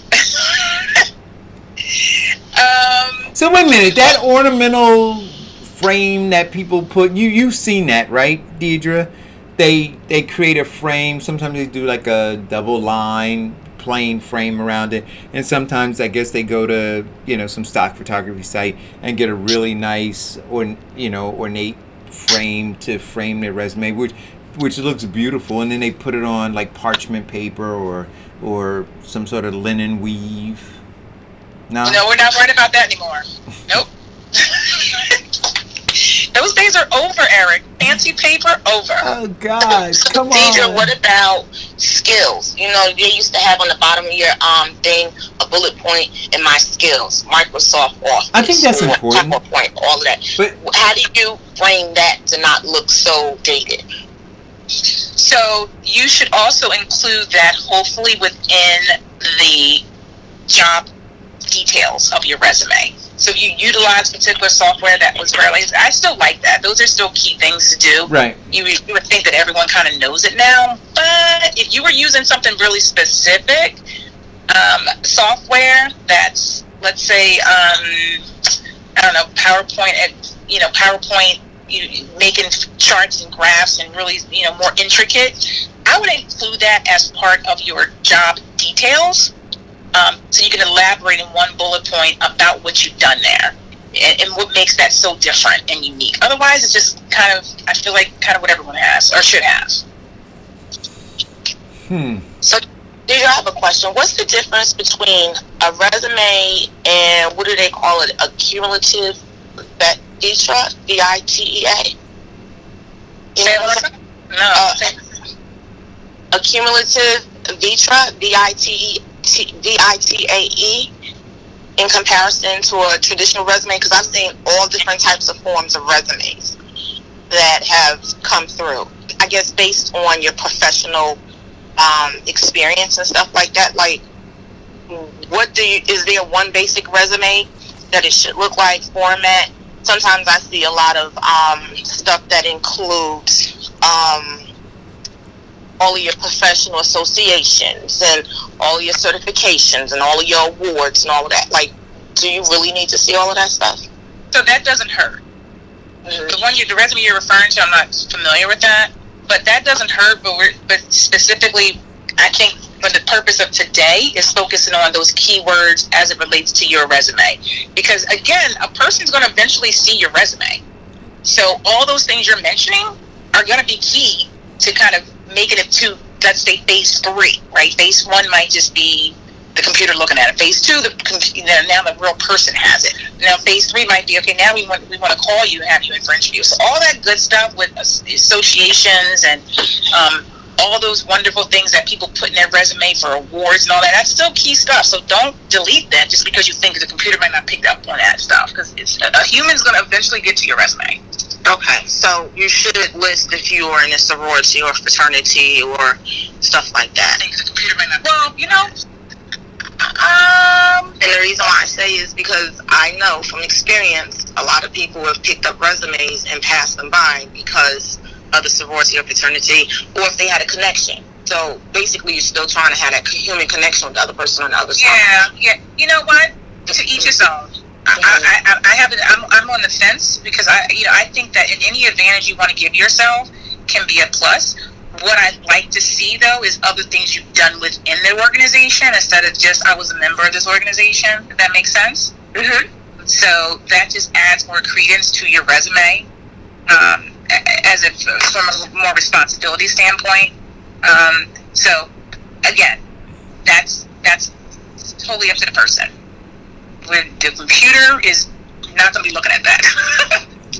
So wait a minute, that ornamental frame that people put, you've seen that, right, Deidre? They create a frame. Sometimes they do like a double line plain frame around it, and sometimes I guess they go to some stock photography site and get a really nice ornate frame to frame their resume, which looks beautiful, and then they put it on like parchment paper or some sort of linen weave. No, we're not worried about that anymore. Nope. Those days are over, Eric. Fancy paper, over. Oh, God. So, Come Deidre, on. what about skills? You know, they used to have on the bottom of your thing a bullet point in my skills, Microsoft Office. I think that's important. PowerPoint, all of that. But how do you frame that to not look so dated? So you should also include that hopefully within the job details of your resume. So if you utilize particular software that was rarely, I still like that. Those are still key things to do. right. You would think that everyone kind of knows it now, but if you were using something really specific, software that's, let's say, I don't know, PowerPoint, making charts and graphs and really, more intricate, I would include that as part of your job details. So you can elaborate in one bullet point about what you've done there and what makes that so different and unique. Otherwise, it's just kind of, I feel like, kind of what everyone has or should have. So, do you have a question? What's the difference between a resume and what do they call it? A cumulative vitra, VITEA? No. A cumulative vitra, VITAE, in comparison to a traditional resume, because I've seen all different types of forms of resumes that have come through. I guess based on your professional experience and stuff like that. Like, is there one basic resume that it should look like, format? Sometimes I see a lot of stuff that includes all of your professional associations and all of your certifications and all of your awards and all of that. Like, do you really need to see all of that stuff? So that doesn't hurt. The resume you're referring to, I'm not familiar with that, but that doesn't hurt. But specifically, I think for the purpose of today is focusing on those keywords as it relates to your resume. Because again, a person's going to eventually see your resume. So all those things you're mentioning are going to be key to kind of making it to, let's say, phase 3, right? Phase 1 might just be the computer looking at it. Phase 2, now the real person has it. Now phase 3 might be, okay, now we want to call you and have you in for interview. So all that good stuff with associations and all those wonderful things that people put in their resume for awards and all that, that's still key stuff. So don't delete that just because you think the computer might not pick up on that stuff, because a human's going to eventually get to your resume. Okay, so you should list if you are in a sorority or fraternity or stuff like that. I think the computer might not. Well, and the reason why I say is because I know from experience a lot of people have picked up resumes and passed them by because of the sorority or fraternity, or if they had a connection. So basically, you're still trying to have that human connection with the other person on the other side. Yeah. You know what? To each his own. I'm on the fence because I think that any advantage you want to give yourself can be a plus. What I'd like to see, though, is other things you've done within the organization instead of just, I was a member of this organization, if that makes sense. Mm-hmm. So that just adds more credence to your resume, as if from a more responsibility standpoint. So, again, that's totally up to the person. When the computer is not going to be looking at that.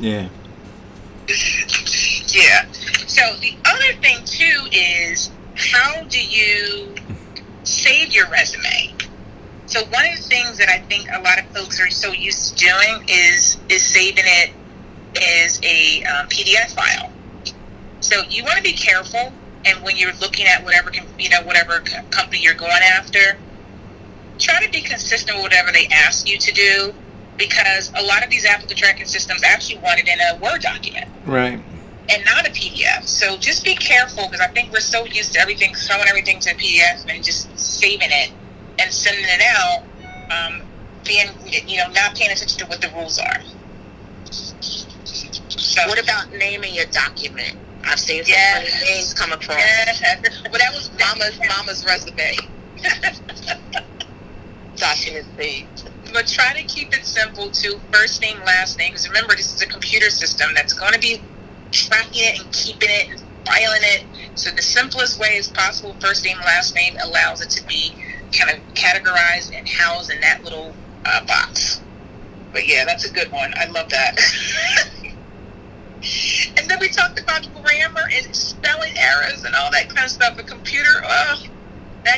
Yeah. Yeah. So the other thing too is, how do you save your resume? So one of the things that I think a lot of folks are so used to doing is saving it as a PDF file. So you want to be careful, and when you're looking at whatever company you're going after, try to be consistent with whatever they ask you to do, because a lot of these applicant tracking systems actually want it in a Word document. Right. And not a PDF. So just be careful, because I think we're so used to throwing everything to a PDF and just saving it and sending it out, not paying attention to what the rules are. So, what about naming your document? I've seen some funny names come across. Well, that was Mama's resume. Document saved. But try to keep it simple too. First name, last name. Because remember, this is a computer system that's going to be tracking it and keeping it and filing it. So the simplest way as possible, first name, last name, allows it to be kind of categorized and housed in that little box. But yeah, that's a good one. I love that. And then we talked about grammar and spelling errors and all that kind of stuff. The computer, now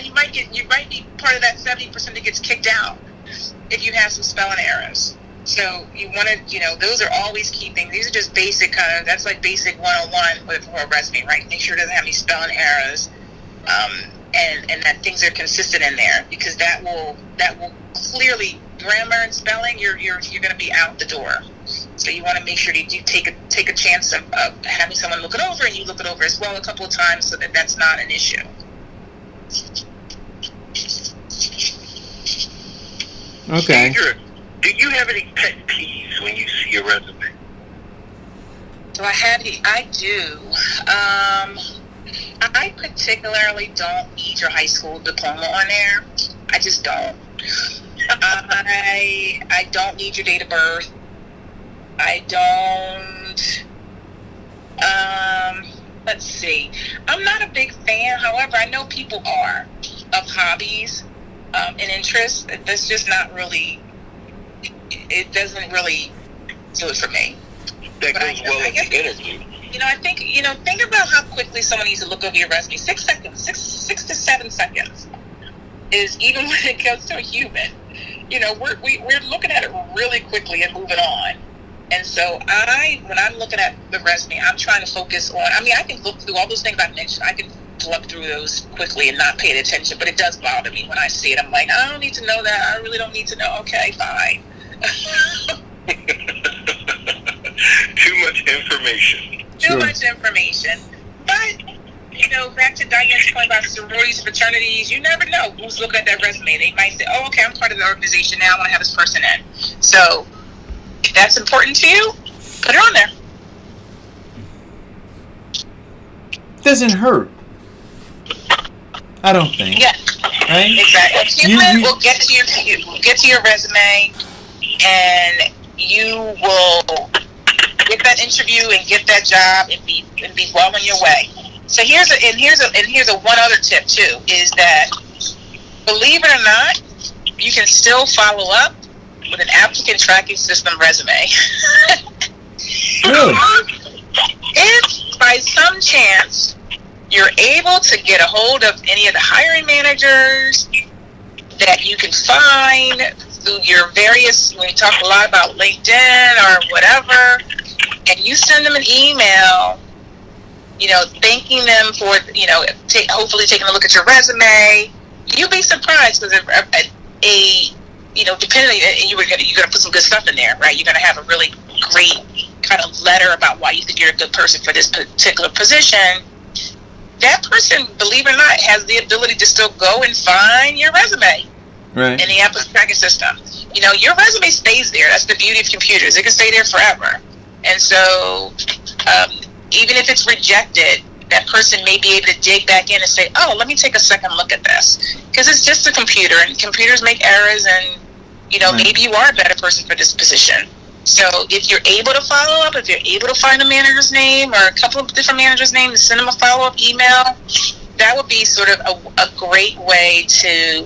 you might be part of that 70% that gets kicked out if you have some spelling errors. So you want to, those are always key things. These are just basic that's like basic 101 for a resume, right? Make sure it doesn't have any spelling errors, and that things are consistent in there, because that will clearly, grammar and spelling, you're going to be out the door. So you want to make sure that you take a chance of having someone look it over, and you look it over as well a couple of times, so that that's not an issue. Okay. Do you have any pet peeves when you see a resume? Do I have any? I do. I particularly don't need your high school diploma on there. I just don't. I don't need your date of birth. I don't. Let's see. I'm not a big fan. However, I know people are, of hobbies and interests. That's just not really. It doesn't really do it for me. That goes well in the interview. Think about how quickly someone needs to look over your resume. 6 seconds, 6 to 7 seconds is, even when it comes to a human. We're looking at it really quickly and moving on. And so when I'm looking at the resume, I'm trying to focus on, I can look through all those things I mentioned. I can look through those quickly and not pay attention, but it does bother me when I see it. I'm like, I don't need to know that. I really don't need to know. Okay, fine. Too much information. Too much information. But, back to Diane's point about sororities, fraternities, you never know who's looking at that resume. They might say, oh, okay, I'm part of the organization now. I want to have this person in. So, if that's important to you, put it on there. Doesn't hurt. I don't think. Yeah. Right? Exactly. Human will get to your resume, and you will get that interview and get that job and be well on your way. So here's a one other tip too, is that, believe it or not, you can still follow up with an applicant tracking system resume. Really? If by some chance you're able to get a hold of any of the hiring managers that you can find through your various, we talk a lot about LinkedIn or whatever, and you send them an email, thanking them for, hopefully taking a look at your resume, you'll be surprised, because depending, you're going to put some good stuff in there, right? You're going to have a really great kind of letter about why you think you're a good person for this particular position. That person, believe it or not, has the ability to still go and find your resume. Right. In the applicant tracking system. Your resume stays there. That's the beauty of computers. It can stay there forever. And so, even if it's rejected, that person may be able to dig back in and say, oh, let me take a second look at this. Because it's just a computer, and computers make errors, and, maybe you are a better person for this position. So if you're able to follow up, if you're able to find a manager's name or a couple of different managers' names and send them a follow-up email, that would be sort of a great way to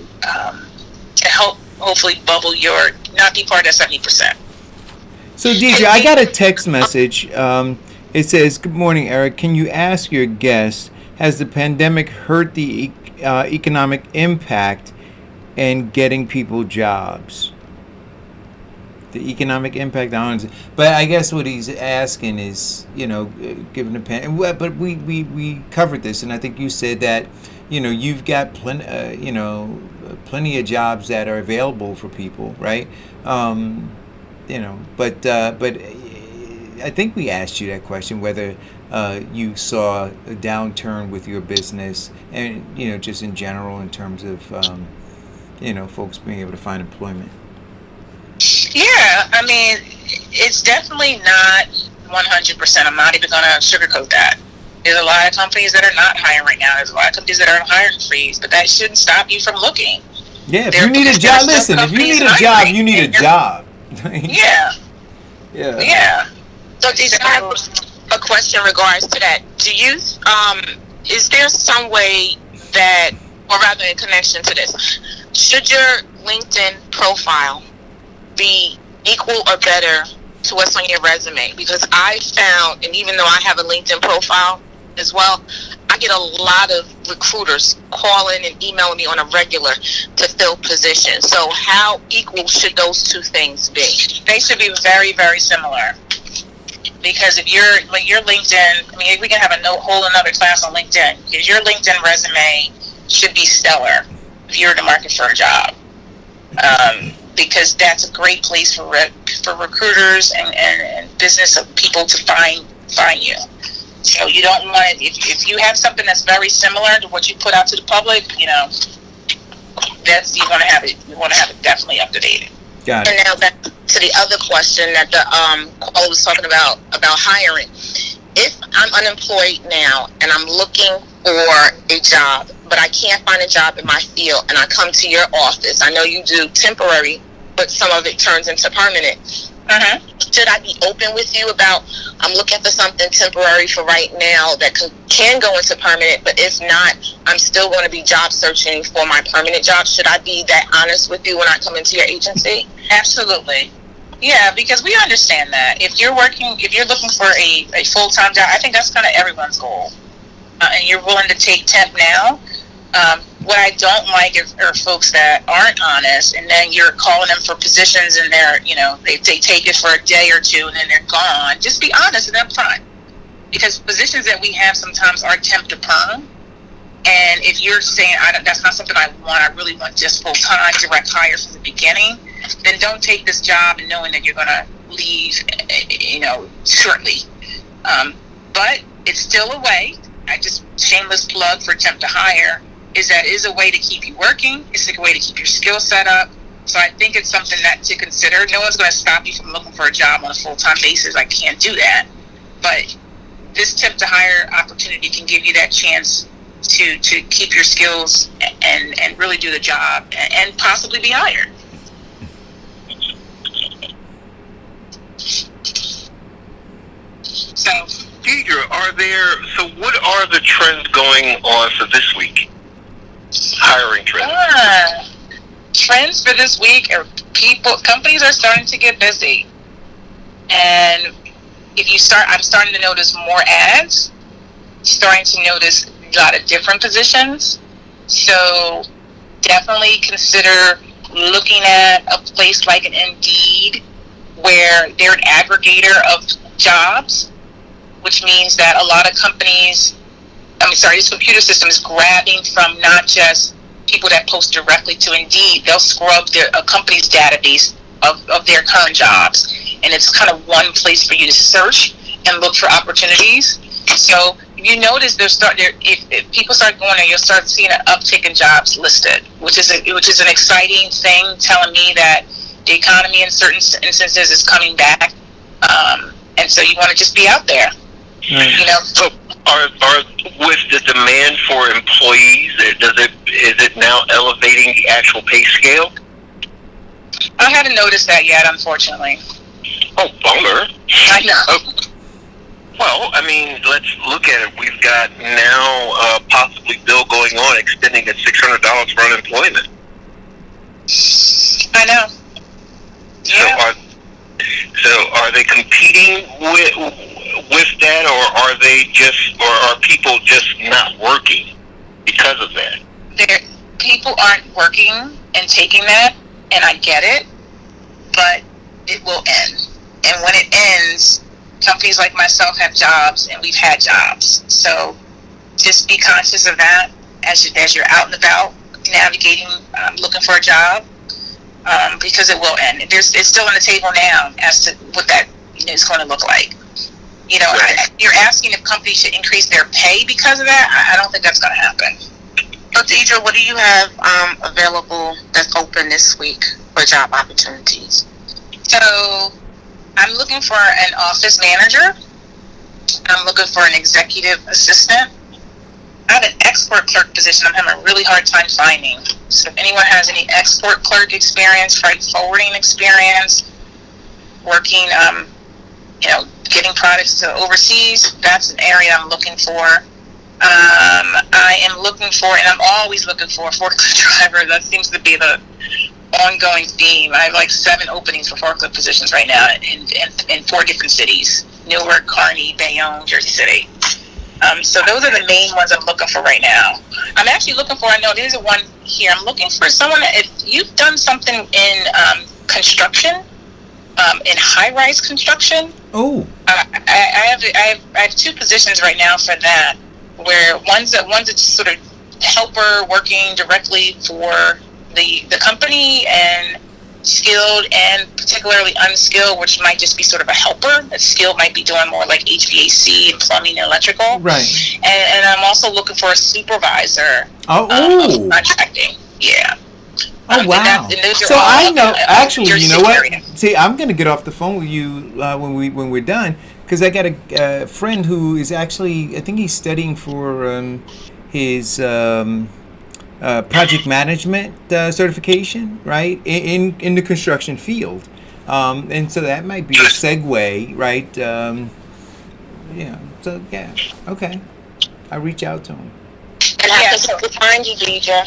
help hopefully bubble not be part of that 70%. So, Deidre, I got a text message. It says, "Good morning, Eric. Can you ask your guest, has the pandemic hurt the economic impact in getting people jobs?" The economic impact on, but I guess what he's asking is, given the pandemic. But we covered this, and I think you said that, you've got plenty of jobs that are available for people, right? But I think we asked you that question, whether you saw a downturn with your business, and just in general in terms of folks being able to find employment. Yeah, it's definitely not 100%. I'm not even going to sugarcoat that. There's a lot of companies that are not hiring right now. There's a lot of companies that are on hiring freeze, but that shouldn't stop you from looking. Yeah, if you need a job, listen, if you need a job, you need a job. Yeah. Yeah. Yeah. So, I have a question in regards to that. Do you, is there some way that, or rather in connection to this, should your LinkedIn profile be equal or better to what's on your resume, because I found, and even though I have a LinkedIn profile as well, I get a lot of recruiters calling and emailing me on a regular to fill positions. So how equal should those two things be? They should be very, very similar. Because if your LinkedIn, I mean, we can have a whole another class on LinkedIn, because your LinkedIn resume should be stellar if you're in the market for a job. Because that's a great place for recruiters and business people to find you. So you don't want it, if you have something that's very similar to what you put out to the public, that's you want to have it definitely up to date. Got it. And now back to the other question that the caller was talking about hiring. If I'm unemployed now and I'm looking for a job, but I can't find a job in my field, and I come to your office, I know you do temporary, but some of it turns into permanent. Should I be open with you about, I'm looking for something temporary for right now that can go into permanent, but if not, I'm still going to be job searching for my permanent job? Should I be that honest with you when I come into your agency? Absolutely. Yeah, because we understand that. If you're looking for a full-time job, I think that's kind of everyone's goal. And you're willing to take temp now. What I don't like are folks that aren't honest, and then you're calling them for positions, and they take it for a day or two, and then they're gone. Just be honest and upfront, because positions that we have sometimes are temp to perm. And if you're saying that's not something I want, I really want just full time direct hire from the beginning, then don't take this job and knowing that you're going to leave, shortly. But it's still a way. I just shameless plug for temp to hire. Is a way to keep you working. It's a way to keep your skill set up. So I think it's something that to consider. No one's going to stop you from looking for a job on a full-time basis. I can't do that. But this temp to hire opportunity can give you that chance to keep your skills and really do the job and possibly be hired. So, Deidre, what are the trends going on for this week? Hiring trends. Trends for this week are companies are starting to get busy. And I'm starting to notice more ads, starting to notice a lot of different positions. So definitely consider looking at a place like an Indeed, where they're an aggregator of jobs, which means that a lot of companies, this computer system is grabbing from not just people that post directly to Indeed. They'll scrub a company's database of their current jobs, and it's kind of one place for you to search and look for opportunities. So if you notice, if people start going there, you'll start seeing an uptick in jobs listed, which is an exciting thing, telling me that the economy in certain instances is coming back, and so you want to just be out there. Right. So are with the demand for employees, is it now elevating the actual pay scale? I haven't noticed that yet, unfortunately. Oh, bummer. I know. Oh. Well, let's look at it. We've got now possibly bill going on extending at $600 for unemployment. I know. Yeah. So are they competing with that, or are people just not working because of that? People aren't working and taking that, and I get it, but it will end. And when it ends, companies like myself have jobs, and we've had jobs. So just be conscious of that as you're out and about navigating, looking for a job, because it will end. It's still on the table now as to what that is going to look like. Right. You're asking if companies should increase their pay because of that. I don't think that's going to happen. So, Deidre, what do you have available that's open this week for job opportunities? So, I'm looking for an office manager. I'm looking for an executive assistant. I have an export clerk position I'm having a really hard time finding. So if anyone has any export clerk experience, freight forwarding experience, working, getting products to overseas, that's an area I'm looking for. I am looking for, and I'm always looking for, a forklift driver. That seems to be the ongoing theme. I have like 7 openings for forklift positions right now in 4 different cities: Newark, Kearney, Bayonne, Jersey City. So those are the main ones I'm looking for right now. I'm actually looking for, I know there's one here, I'm looking for someone, if you've done something in construction, in high-rise construction. Oh. I have 2 positions right now for that, where one's a sort of helper working directly for the company, and skilled and particularly unskilled, which might just be sort of a helper. A skilled might be doing more like HVAC and plumbing and electrical. Right. And I'm also looking for a supervisor of contracting. Yeah. Oh, wow. So I know, actually, you know what? See, I'm going to get off the phone with you when we're done, because I got a friend who is actually, I think he's studying for his project management certification, right, in the construction field. And so that might be a segue, right? Yeah. So, yeah. Okay. I'll reach out to him. And how can people find you, Deidre?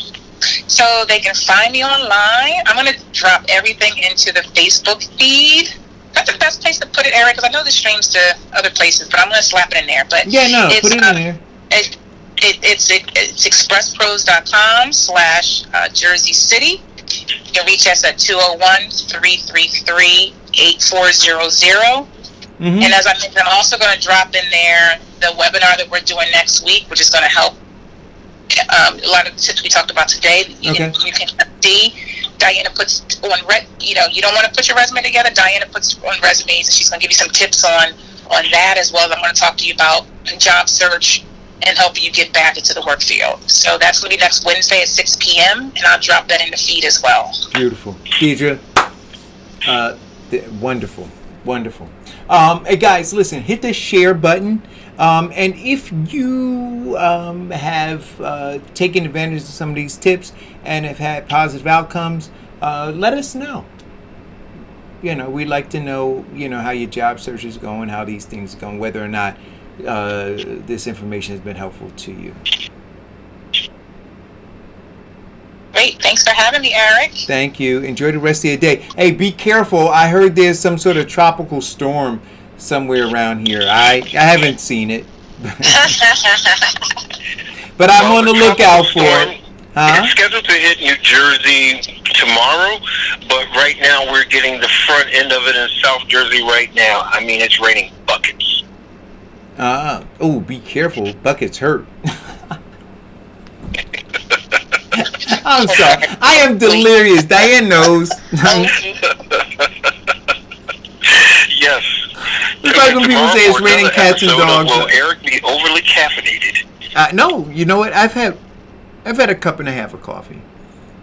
So they can find me online. I'm going to drop everything into the Facebook feed. That's the best place to put it, Eric, because I know this streams to other places, but I'm going to slap it in there. But yeah, no, put it in there. It's expresspros.com/Jersey City. You can reach us at 201-333-8400. And as I mentioned, I'm also going to drop in there the webinar that we're doing next week, which is going to help a lot of the tips we talked about today. You can see Diana puts on, you don't want to put your resume together. Diana puts on resumes, and she's going to give you some tips on that as well. I'm going to talk to you about job search and helping you get back into the work field. So that's going to be next Wednesday at 6 p.m. and I'll drop that in the feed as well. Beautiful. Deidre, wonderful. Hey guys, listen, hit the share button. And if you have taken advantage of some of these tips and have had positive outcomes, let us know. We'd like to know, how your job search is going, how these things are going, whether or not this information has been helpful to you. Great. Thanks for having me, Eric. Thank you. Enjoy the rest of your day. Hey, be careful. I heard there's some sort of tropical storm somewhere around here. I haven't seen it. But I'm on the lookout for it. It's scheduled to hit New Jersey tomorrow, but right now we're getting the front end of it in South Jersey right now. I mean, it's raining buckets. Oh, be careful. Buckets hurt. I'm sorry. I am delirious. Diane knows. Yes. It's like when people say it's raining cats and dogs. Will Eric be overly caffeinated? No. You know what? I've had a cup and a half of coffee.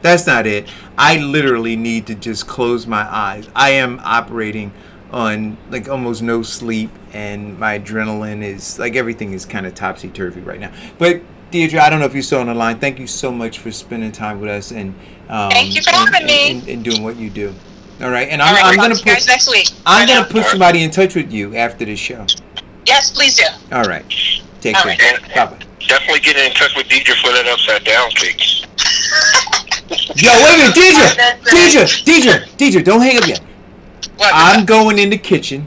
That's not it. I literally need to just close my eyes. I am operating on like almost no sleep, and my adrenaline is like everything is kind of topsy-turvy right now. But Deidre, I don't know if you're still on the line. Thank you so much for spending time with us and thank you for having me and doing what you do. All right, and I'm gonna put guys next week. I'm gonna put somebody in touch with you after this show. Yes, please do. All right, take care. Right. Bye. Definitely get in touch with Deidre for that upside down cake. Yo, wait a minute, Deidre, don't hang up yet. I'm going in the kitchen.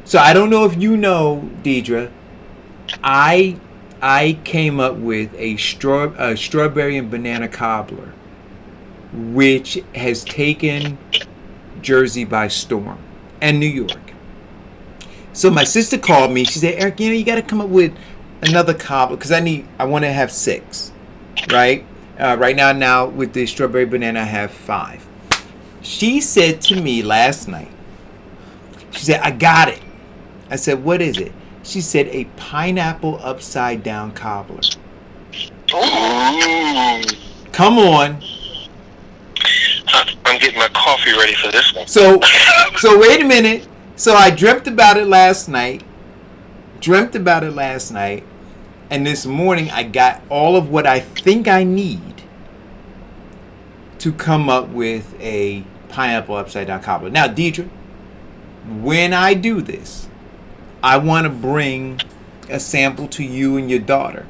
So I don't know if you know, Deidre, I came up with a strawberry and banana cobbler, which has taken Jersey by storm, and New York. So my sister called me. She said, Eric, you got to come up with another cobbler, because I want to have 6, right? Right now with the strawberry banana, I have 5. She said to me last night, she said, I got it. I said, what is it? She said, a pineapple upside down cobbler. Ooh. Come on. I'm getting my coffee ready for this one. So wait a minute. So I dreamt about it last night. And this morning I got all of what I think I need to come up with a pineapple upside down cobbler. Now, Deidre, when I do this, I want to bring a sample to you and your daughter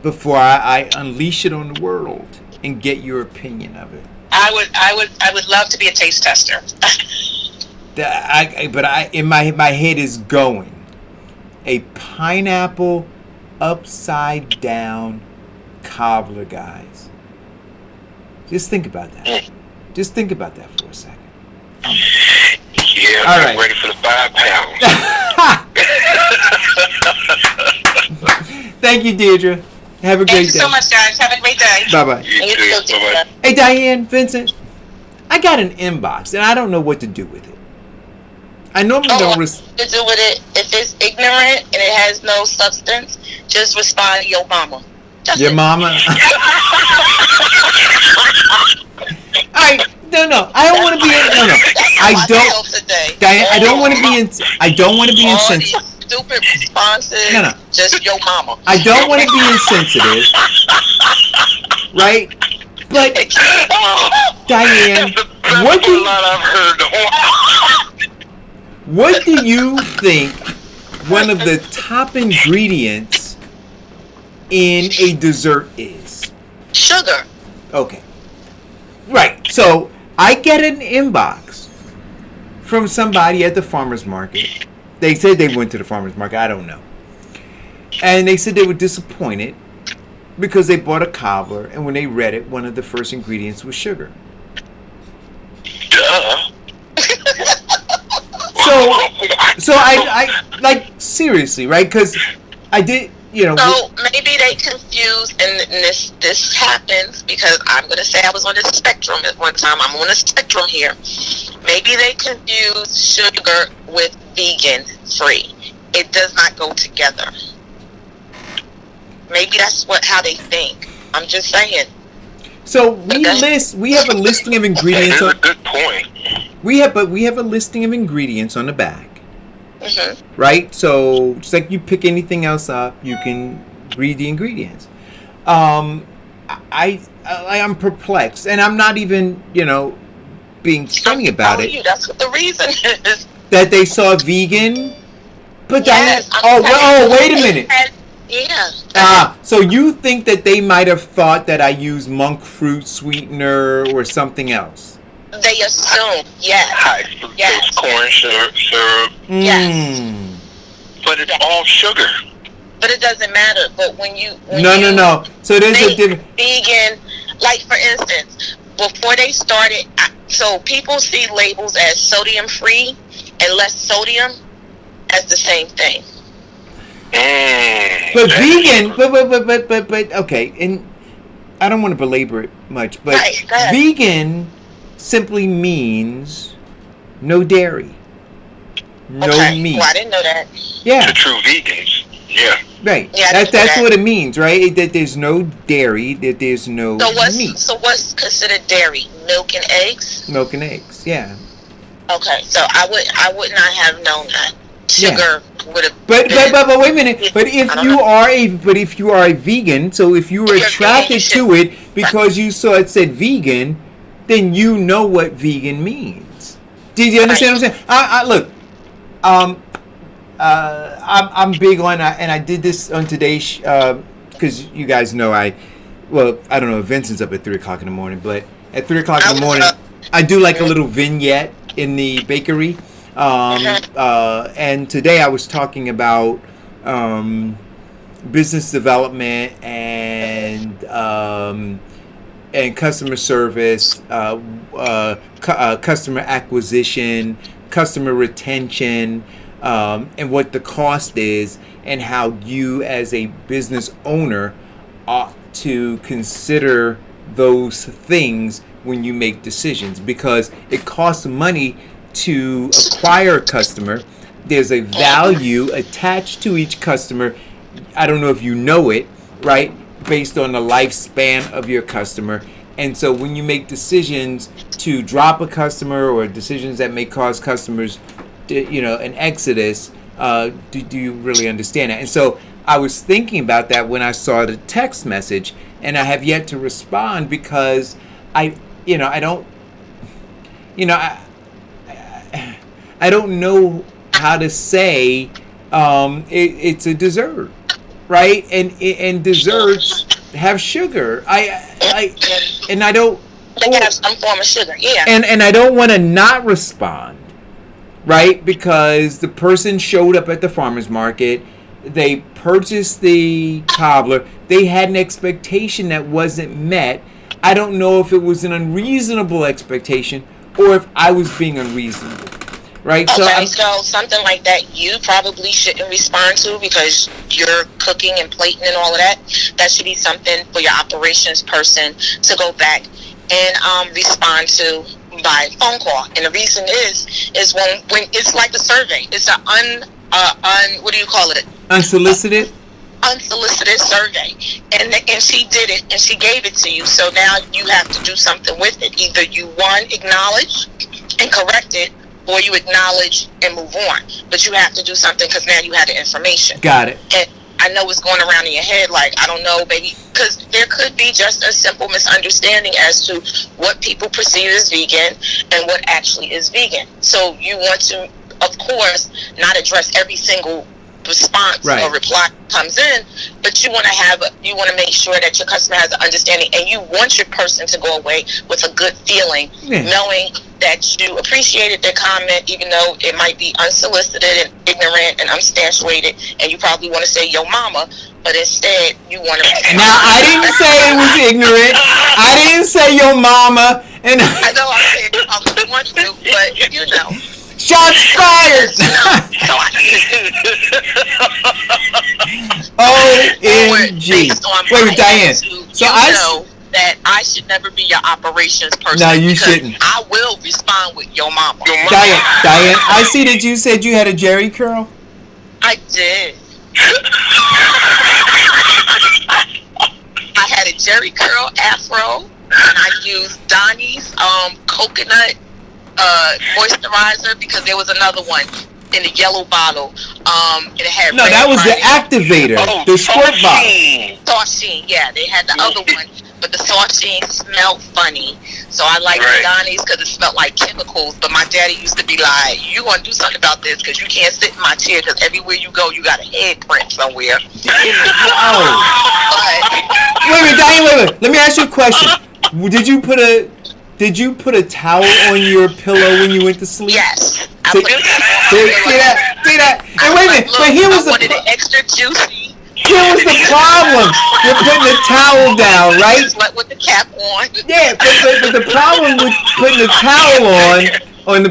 before I unleash it on the world and get your opinion of it. I would love to be a taste tester. In my head is going a pineapple upside down cobbler, guys. Just think about that. Just think about that for a second. Yeah, all I'm right. ready for the 5 pounds. Thank you, Deirdre. Have a great day. Thank you so much, guys. Have a great day. Bye-bye. You too. Bye-bye. Hey, Diane, Vincent, I got an inbox, and I don't know what to do with it. I normally don't... to do with it, if it's ignorant and it has no substance, just respond to your mama. Your mama? No. I don't want to be in... No. I don't... Diane, I don't want to be in... I don't want to be insensitive. Stupid responses. No. Just your mama. I don't want to be insensitive. Right? But, Diane, what do you think one of the top ingredients in a dessert is? Sugar. Okay. Right. So, I get an inbox from somebody at the farmer's market. They said they went to the farmer's market. I don't know. And they said they were disappointed because they bought a cobbler, and when they read it, one of the first ingredients was sugar. Duh. So I like, seriously, right? Because I did, So maybe they confused, and this happens because I'm going to say I was on the spectrum at one time. I'm on the spectrum here. Maybe they confused sugar with vegan free. It does not go together. Maybe that's how they think. I'm just saying. So we have a listing of ingredients. That's a good point. We have a listing of ingredients on the back. Mm-hmm. Right? So just like you pick anything else up, you can read the ingredients. I'm perplexed, and I'm not even, being funny about it. That's what the reason is. That they saw vegan, but yes, wait a minute. Yeah. So you think that they might have thought that I used monk fruit sweetener or something else? They assume, yes. High fructose corn syrup. Yes. But it's all sugar. But it doesn't matter. But when you no. So there's a different vegan. Like for instance, before they started, so people see labels as sodium free and less sodium as the same thing. But vegan, but okay, and I don't want to belabor it much, but vegan simply means no dairy, no meat. Well, I didn't know that. Yeah, the true vegans. Yeah. Right. Yeah, that's what it means, right? That there's no dairy, that there's no meat. So what's considered dairy? Milk and eggs? Milk and eggs, yeah. Okay, so I would not have known that. Sugar would have. But wait a minute. But if you are a vegan, so if you were attracted to it because you saw it said vegan, then you know what vegan means. Did you understand what I'm saying? Look, I'm big on, and I did this on today's, because you guys know I don't know if Vincent's up at 3:00 in the morning, but at 3:00 in the morning, I do like a little vignette in the bakery. And today I was talking about business development and customer service, customer acquisition, customer retention, and what the cost is, and how you as a business owner ought to consider those things when you make decisions, because it costs money to acquire a customer. There's a value attached to each customer. I don't know if you know it, right? Based on the lifespan of your customer. And so when you make decisions to drop a customer, or decisions that may cause customers an exodus, do you really understand that? And so I was thinking about that when I saw the text message, and I have yet to respond because I don't know how to say it's a dessert, right? And desserts have sugar. I They have some form of sugar, yeah. And I don't want to not respond, right? Because the person showed up at the farmer's market. They purchased the cobbler. They had an expectation that wasn't met. I don't know if it was an unreasonable expectation or if I was being unreasonable, right? Okay, so something like that you probably shouldn't respond to because you're cooking and plating and all of that. That should be something for your operations person to go back and respond to by phone call. And the reason is when it's like a survey. It's an what do you call it? Unsolicited Survey, and she did it and she gave it to you. So now you have to do something with it. Either you acknowledge and correct it, or you acknowledge and move on. But you have to do something because now you have the information. Got it. And I know what's going around in your head, like, I don't know, baby, because there could be just a simple misunderstanding as to what people perceive as vegan and what actually is vegan. So you want to, of course, not address every single response or reply comes in, but you want to make sure that your customer has an understanding, and you want your person to go away with a good feeling, knowing that you appreciated their comment, even though it might be unsolicited and ignorant and unsubstantiated, and you probably want to say yo mama, but instead you want to. Now I didn't say it was ignorant. I didn't say yo mama, and I know I said I want to, but you know. Shots fired! OMG. Wait, Diane. So I know that I should never be your operations person. No, you shouldn't. I will respond with your mama. Diane, I see that you said you had a Jerry curl. I did. I had a Jerry curl afro, and I used Donnie's coconut moisturizer because there was another one in the yellow bottle. And it had that was the activator, the squirt bottle. Dawson, yeah, they had the other one, but the Dawson smelled funny, so I liked Donnie's because it smelled like chemicals. But my daddy used to be like, "You want to do something about this because you can't sit in my chair because everywhere you go, you got a head print somewhere." Wait a minute, Diane. Wait. Let me ask you a question. Did you put a towel on your pillow when you went to sleep? Yes. See that? And wait a minute. But here was wanted it extra juicy. Here was the problem. You're putting the towel down, right? Slept with the cap on. Yeah, but the problem with putting the towel on the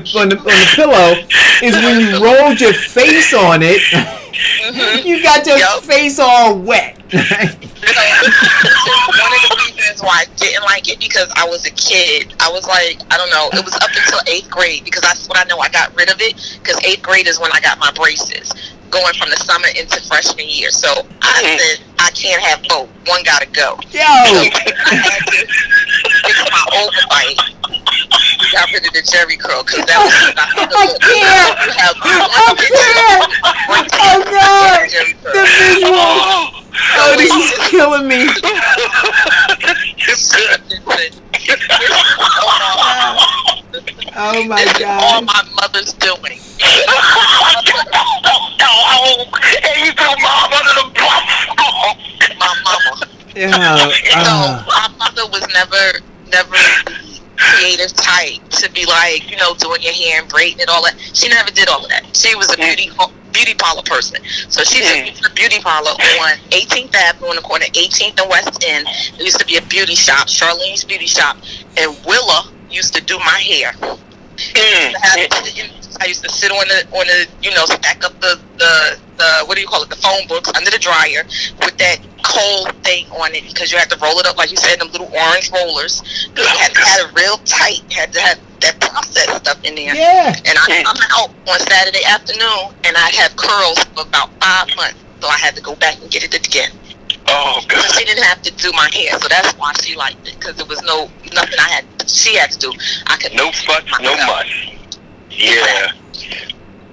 pillow is when you rolled your face on it, you got your face all wet. One of the reasons why I didn't like it because I was a kid. I was like, I don't know, it was up until 8th grade because that's when I know I got rid of it because 8th grade is when I got my braces going from the summer into freshman year. So I said, I can't have both. One gotta go. Yo! So I had to fix my overbite. We got rid of the Jerry curl because that was Oh God! The visual! Oh, this is killing me. Oh my God! All my mother's doing. My mama. Yeah. So my mother was never creative type to be like, doing your hair and braiding and all that. She never did all of that. She was a beauty parlor person. So she took me to a beauty parlor on 18th Avenue on the corner, 18th and West End. There used to be a beauty shop, Charlene's Beauty Shop, and Willa used to do my hair. I used to sit on the stack up the what do you call it, the phone books under the dryer with that cold thing on it because you had to roll it up like you said, them little orange rollers. You had to have it real tight. You had to have that process stuff in there. Yeah. And I'm out on Saturday afternoon and I have curls for about 5 months, so I had to go back and get it again. Oh God. She didn't have to do my hair, so that's why she liked it because there was nothing she had to do. I could no fuss, no muss. Yeah.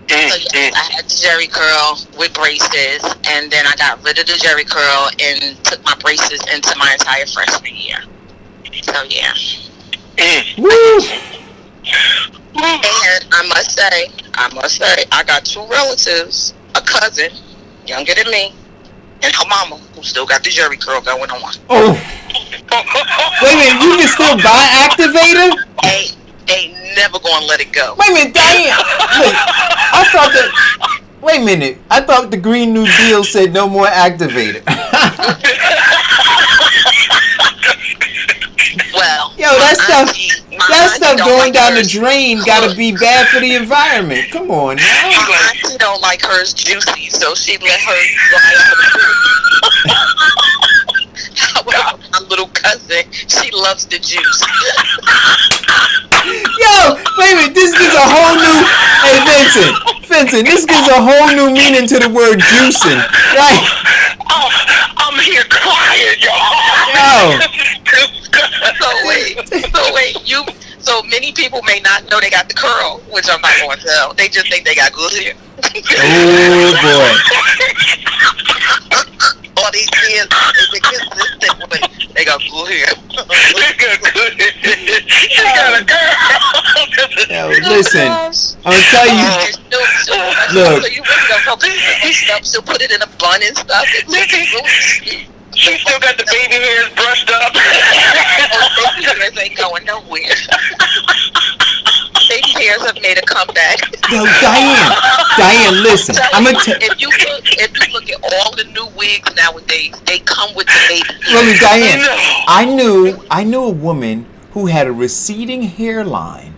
So yes, I had the Jerry curl with braces, and then I got rid of the Jerry curl and took my braces into my entire freshman year. So yeah. Woo! And I must say, I got 2 relatives, a cousin, younger than me, and her mama, who still got the Jerry curl going on. Oh Wait a minute, you can still buy activator? They never gonna let it go. Wait a minute, Diane. Wait, I thought that. Wait a minute. I thought the Green New Deal said no more activator. Well, yo, that stuff going down the drain gotta be bad for the environment. Come on now. My auntie don't like hers juicy, so she let hers dry out. However, my little cousin, she loves the juice. Yo, wait a minute, this gives a whole new. Hey, Vincent, this gives a whole new meaning to the word juicing, right? I'm here crying, y'all. Yo. So wait, so many people may not know they got the curl, which I'm not going to tell. They just think they got good hair. Oh boy. All these kids, they got good hair. She got a girl. Yo, listen, I'm gonna tell you. Look. She'll put it in a bun and stuff. She still got the baby hairs brushed up. Baby hairs ain't going nowhere. Baby hairs have made a comeback. Yo, Diane, listen. I'm gonna if you look at all the new wigs nowadays, they come with the baby hairs. Look, Diane, I knew a woman who had a receding hairline,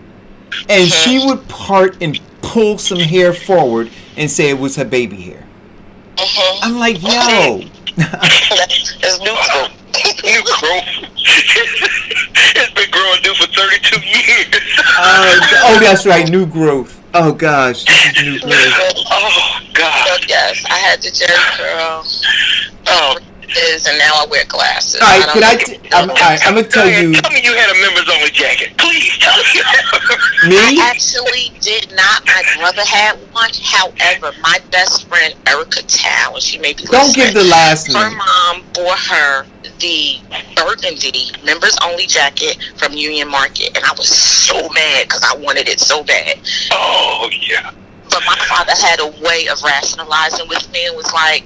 and she would part and pull some hair forward and say it was her baby hair. I'm like, yo. It's new growth. New growth. It's been growing new for 32 years. Oh, that's right, new growth. Oh gosh, this is new growth. Oh God. So, yes, I had the Jerry curl. Oh, and now I wear glasses. All right, I'm gonna tell you. Tell me you had a members only jacket. Please tell me. Me? I actually did not. My brother had one. However, my best friend Erica Town, she may be listening. Don't give the last name. Her mom bought her the burgundy members only jacket from Union Market, and I was so mad because I wanted it so bad. Oh yeah. But my father had a way of rationalizing with me and was like,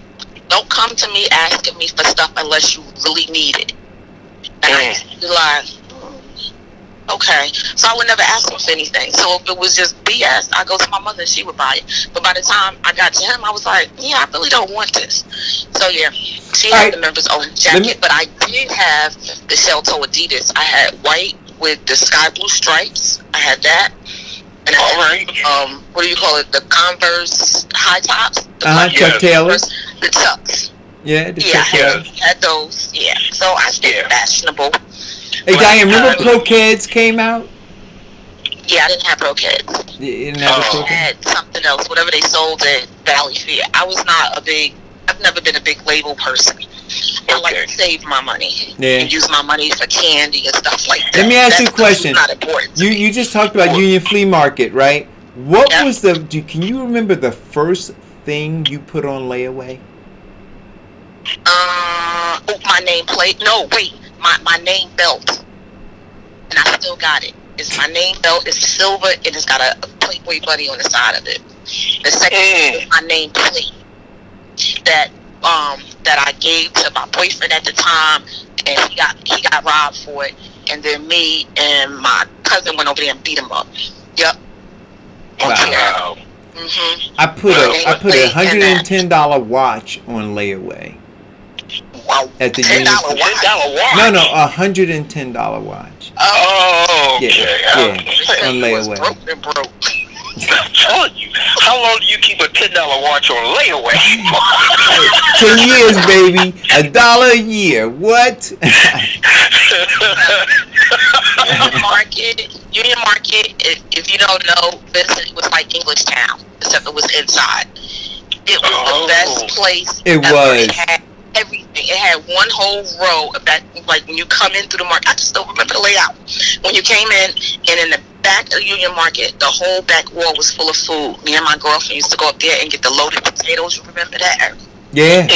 don't come to me asking me for stuff unless you really need it. And I used to be like, okay. So I would never ask him for anything. So if it was just BS, I go to my mother and she would buy it. But by the time I got to him, I was like, yeah, I really don't want this. So yeah, she had the members only jacket, but I did have the shell toe Adidas. I had white with the sky blue stripes. I had that. And I had, what do you call it? The Converse high tops. Chuck Taylors. The Chucks. Yeah, the Chuck Taylors. Had those. Yeah. So I stayed fashionable. Hey, Diane, remember Pro Kids came out? Yeah, I didn't have Pro Kids. You didn't have Pro Kids? I had something else, whatever they sold at Valley Fair. I've never been a big label person. I like to save my money and use my money for candy and stuff like that. Let me ask you a question. Not important. You just talked about Union Flea Market, right? What was can you remember the first thing you put on layaway? My name plate. No, wait. My name belt. And I still got it. It's my name belt. It's silver and it's got a Playboy bunny on the side of it. The second is my name plate that I gave to my boyfriend at the time, and he got robbed for it. And then me and my cousin went over there and beat him up. Yep. Wow. I put a $110 watch on layaway. Wow. At the $10 watch? No, $110 watch. Oh, okay. Yeah, on layaway. Broke. I'm telling you, how long do you keep a $10 watch on layaway? 10 years, baby. $1 a year. What? Union Market, if you don't know, Vincent, was like English Town, except it was inside. It was the best place. It was. It had everything. It had one whole row of that, like when you come in through the market. I just don't remember the layout. When you came in, and in the back of Union Market, the whole back wall was full of food. Me and my girlfriend used to go up there and get the loaded potatoes. You remember that? Yeah.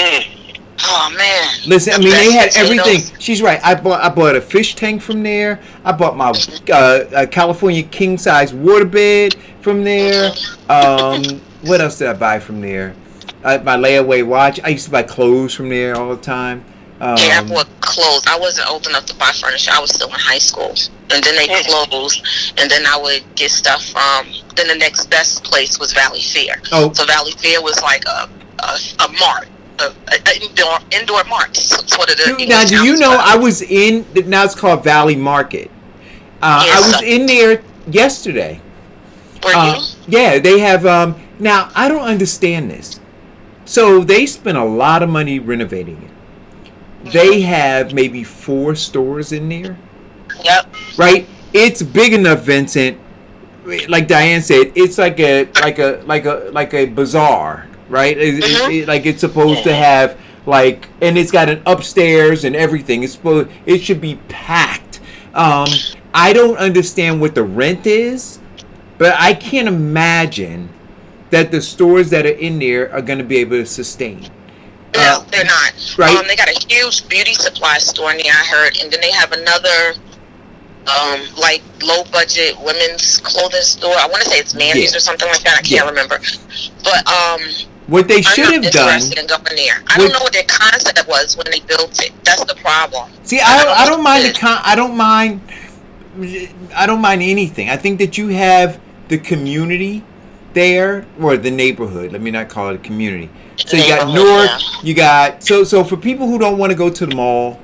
Oh man. Listen, I mean, they had everything. She's right. I bought a fish tank from there. I bought my California king size waterbed from there. What else did I buy from there? My layaway watch. I used to buy clothes from there all the time. Yeah, I bought clothes. I wasn't old enough to buy furniture. I was still in high school. And then they closed. And then I would get stuff from, then the next best place was Valley Fair. Oh. So Valley Fair was like a mart. An indoor mart. It's what it is. Now, do you know I was in, now it's called Valley Market. I was in there yesterday. Were you? Yeah, they have, now I don't understand this. So they spent a lot of money renovating it. They have maybe 4 stores in there. Yep. Right? It's big enough, Vincent. Like Diane said, it's like a bazaar, right? Like it's supposed to have and it's got an upstairs and everything. It should be packed. I don't understand what the rent is, but I can't imagine that the stores that are in there are going to be able to sustain. No, they're not. Right. They got a huge beauty supply store in there, I heard, and then they have another, low budget women's clothing store. I want to say it's Mandy's or something like that. I can't remember. But what they should have done. Interested in going there. I don't know what their concept was when they built it. That's the problem. See, I don't mind I don't mind anything. I think that you have the community there, or the neighborhood. Let me not call it a community. So you got North, you got so for people who don't want to go to the mall,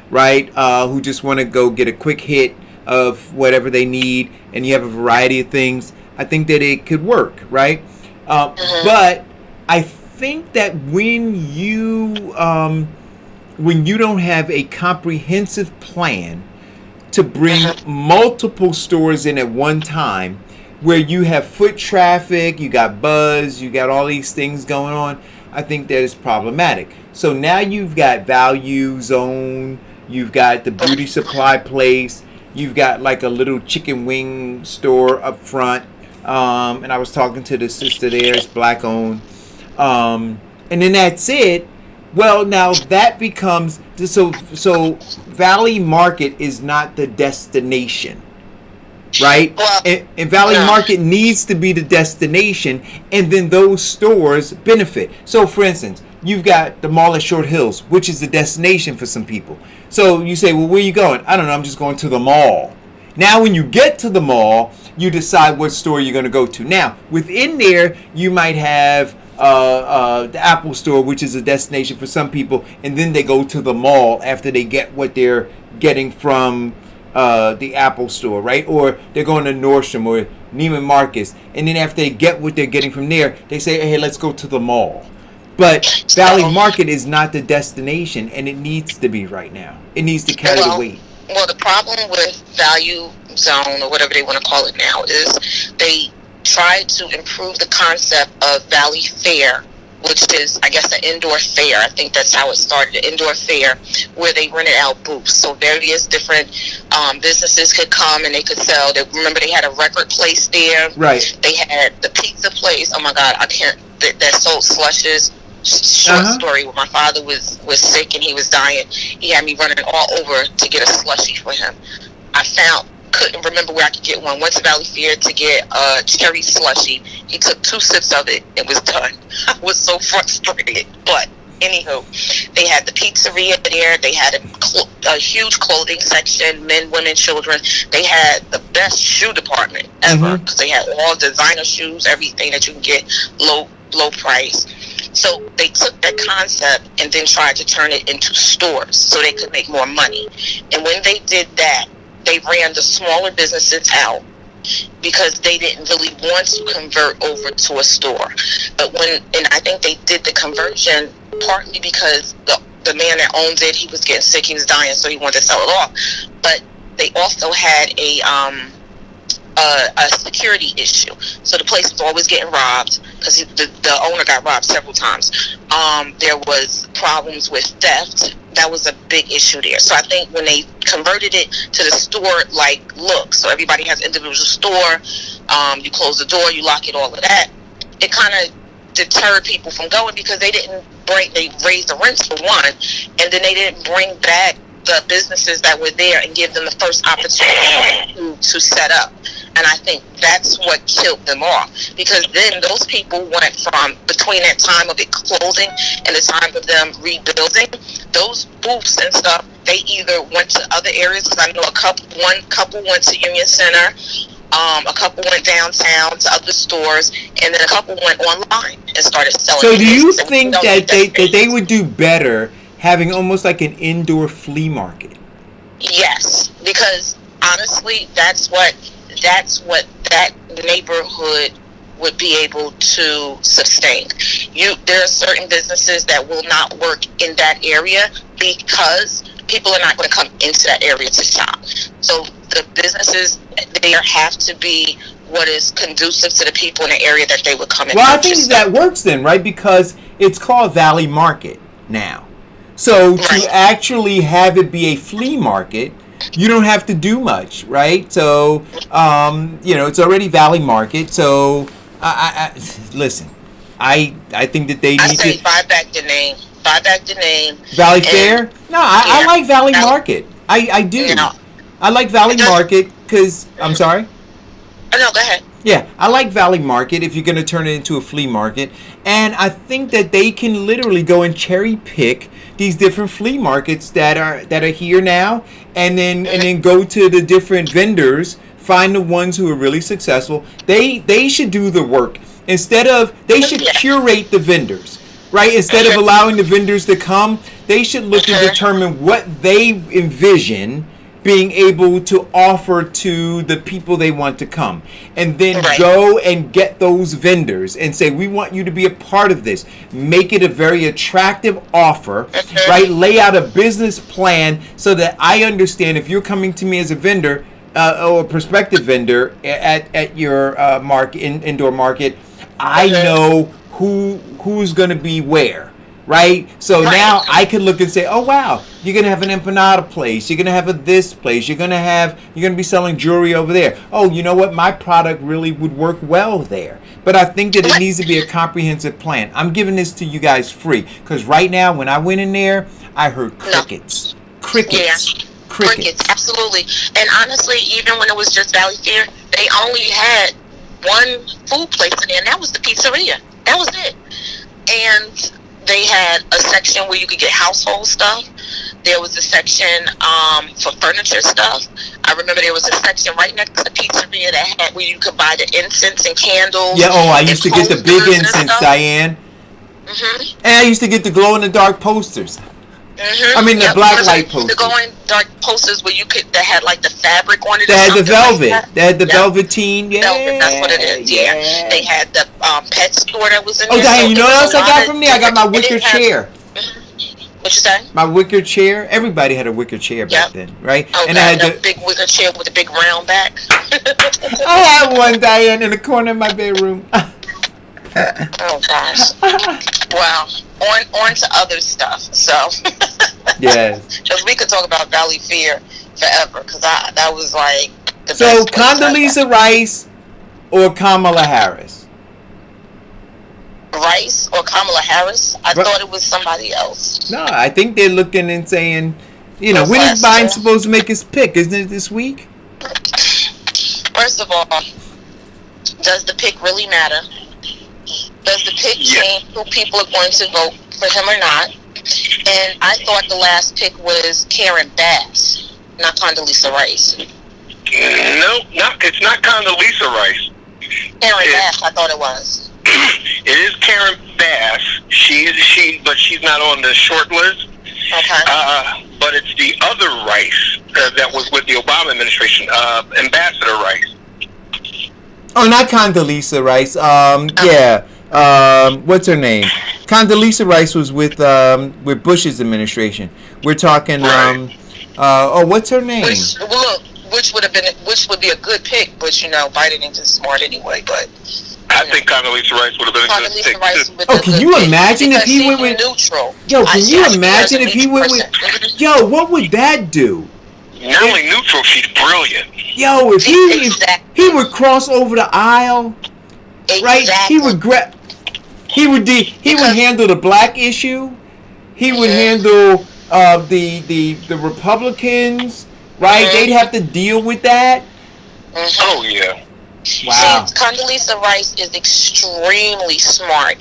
right? Who just want to go get a quick hit of whatever they need, and you have a variety of things. I think that it could work, right? But I think that when you don't have a comprehensive plan to bring multiple stores in at one time, where you have foot traffic, you got buzz, you got all these things going on, I think that is problematic. So now you've got Value Zone, you've got the beauty supply place, you've got like a little chicken wing store up front, and I was talking to the sister there, it's black owned, and then that's it. Well, now that becomes, so Valley Market is not the destination. Right? Well, and Valley Market needs to be the destination, and then those stores benefit. So, for instance, you've got the mall at Short Hills, which is the destination for some people. So you say, well, where are you going? I don't know, I'm just going to the mall. Now, when you get to the mall, you decide what store you're going to go to. Now, within there, you might have the Apple store, which is a destination for some people, and then they go to the mall after they get what they're getting from the Apple store, right? Or they're going to Nordstrom or Neiman Marcus, and then after they get what they're getting from there, they say, hey, let's go to the mall. But Valley Market is not the destination, and it needs to be right now. It needs to carry the weight. Well, the problem with Value Zone, or whatever they want to call it now, is they tried to improve the concept of Valley Fair, which is, I guess, an indoor fair. I think that's how it started, an indoor fair where they rented out booths. So various different businesses could come and they could sell. Remember, they had a record place there. Right. They had the pizza place. Oh, my God, I can't, that sold slushes. Short story, when my father was sick and he was dying, he had me running all over to get a slushie for him. Couldn't remember where I could get one. Went to Valley Fair to get a cherry slushie. He took 2 sips of it and was done. I was so frustrated. But anywho, they had the pizzeria there. They had a huge clothing section, men, women, children. They had the best shoe department ever, because they had all designer shoes, everything that you can get low price. So they took that concept and then tried to turn it into stores so they could make more money. And when they did that, they ran the smaller businesses out because they didn't really want to convert over to a store. But and I think they did the conversion partly because the man that owned it, he was getting sick, he was dying, so he wanted to sell it off. But they also had a security issue. So the place was always getting robbed because the owner got robbed several times. There was problems with theft. That was a big issue there. So I think when they converted it to the store-like look, so everybody has an individual store, you close the door, you lock it, all of that, it kind of deterred people from going because they raised the rents for one, and then they didn't bring back the businesses that were there and give them the first opportunity to set up. And I think that's what killed them off, because then those people went from between that time of it closing and the time of them rebuilding, those booths and stuff, they either went to other areas, because I know one couple went to Union Center, a couple went downtown to other stores, and then a couple went online and started selling. So do you think that they would do better having almost like an indoor flea market? Yes, because honestly, that's what that neighborhood would be able to sustain. There are certain businesses that will not work in that area because people are not going to come into that area to shop. So the businesses there have to be what is conducive to the people in the area that they would come in. Well, I think that works then, right? Because it's called Valley Market now. So to actually have it be a flea market, you don't have to do much, right? So, it's already Valley Market. So, listen, I think that they need to buy back the name. Buy back the name. Valley Fair? No, I like Valley Market. I do. I like Valley Market because, I'm sorry? Oh, no, go ahead. Yeah, I like Valley Market if you're going to turn it into a flea market. And I think that they can literally go and cherry pick these different flea markets that are here now, and then go to the different vendors, find the ones who are really successful. They should do the work. They should curate the vendors, right? Instead of allowing the vendors to come, they should look and determine what they envision being able to offer to the people they want to come, and then go and get those vendors and say, we want you to be a part of this. Make it a very attractive offer, right? Lay out a business plan so that I understand if you're coming to me as a vendor or a prospective vendor at your indoor market, I know who's going to be where. Right? So now I can look and say, oh wow, you're going to have an empanada place, you're going to have this place, you're going to be selling jewelry over there. Oh, you know what? My product really would work well there. But I think that it needs to be a comprehensive plan. I'm giving this to you guys free, because right now when I went in there, I heard crickets. Crickets. Absolutely. And honestly, even when it was just Valley Fair, they only had one food place in there, and that was the pizzeria. That was it. And they had a section where you could get household stuff. There was a section for furniture stuff. I remember there was a section right next to the pizzeria that had where you could buy the incense and candles. Yeah, I used to get the big incense, Diane. And I used to get the glow-in-the-dark posters. I mean, the black light posters. The glow-in-the-dark posters where that had like the fabric on it. They had the velvet. They had the velvetine. Yeah, velvet, that's what it is. Yeah. They had the pet store that was in there. Oh, Diane, you know what else I got from there? I got my wicker chair. What you say? My wicker chair. Everybody had a wicker chair back then, right? Oh, and I had the big wicker chair with a big round back. I had one, Diane, in the corner of my bedroom. Oh gosh. Wow. On to other stuff. So. Yes. Because we could talk about Valley Fair forever. Because that was like the so best. Condoleezza Rice or Kamala Harris? Rice or Kamala Harris? I thought it was somebody else. No, I think they're looking and saying, when is Biden supposed to make his pick? Isn't it this week? First of all, does the pick really matter? Does the pick change who people are going to vote for him or not? And I thought the last pick was Karen Bass, not Condoleezza Rice. No, it's not Condoleezza Rice. Karen Bass, I thought it was. It is Karen Bass. But she's not on the short list. Okay. But it's the other Rice that was with the Obama administration, Ambassador Rice. Oh, not Condoleezza Rice. Yeah. What's her name? Condoleezza Rice was with Bush's administration. We're talking. What's her name? Which would be a good pick, but Biden ain't just smart anyway. But I think Condoleezza Rice would have been a good pick. Oh, can you imagine if he went with neutral? Yo, can you imagine if he went with? Yo, what would that do? Not only neutral, she's brilliant. Yo, if he would cross over the aisle, right? He would grab. He would handle the black issue. He would handle the Republicans, right? They'd have to deal with that. Mm-hmm. Oh yeah. Wow. Condoleezza Rice is extremely smart,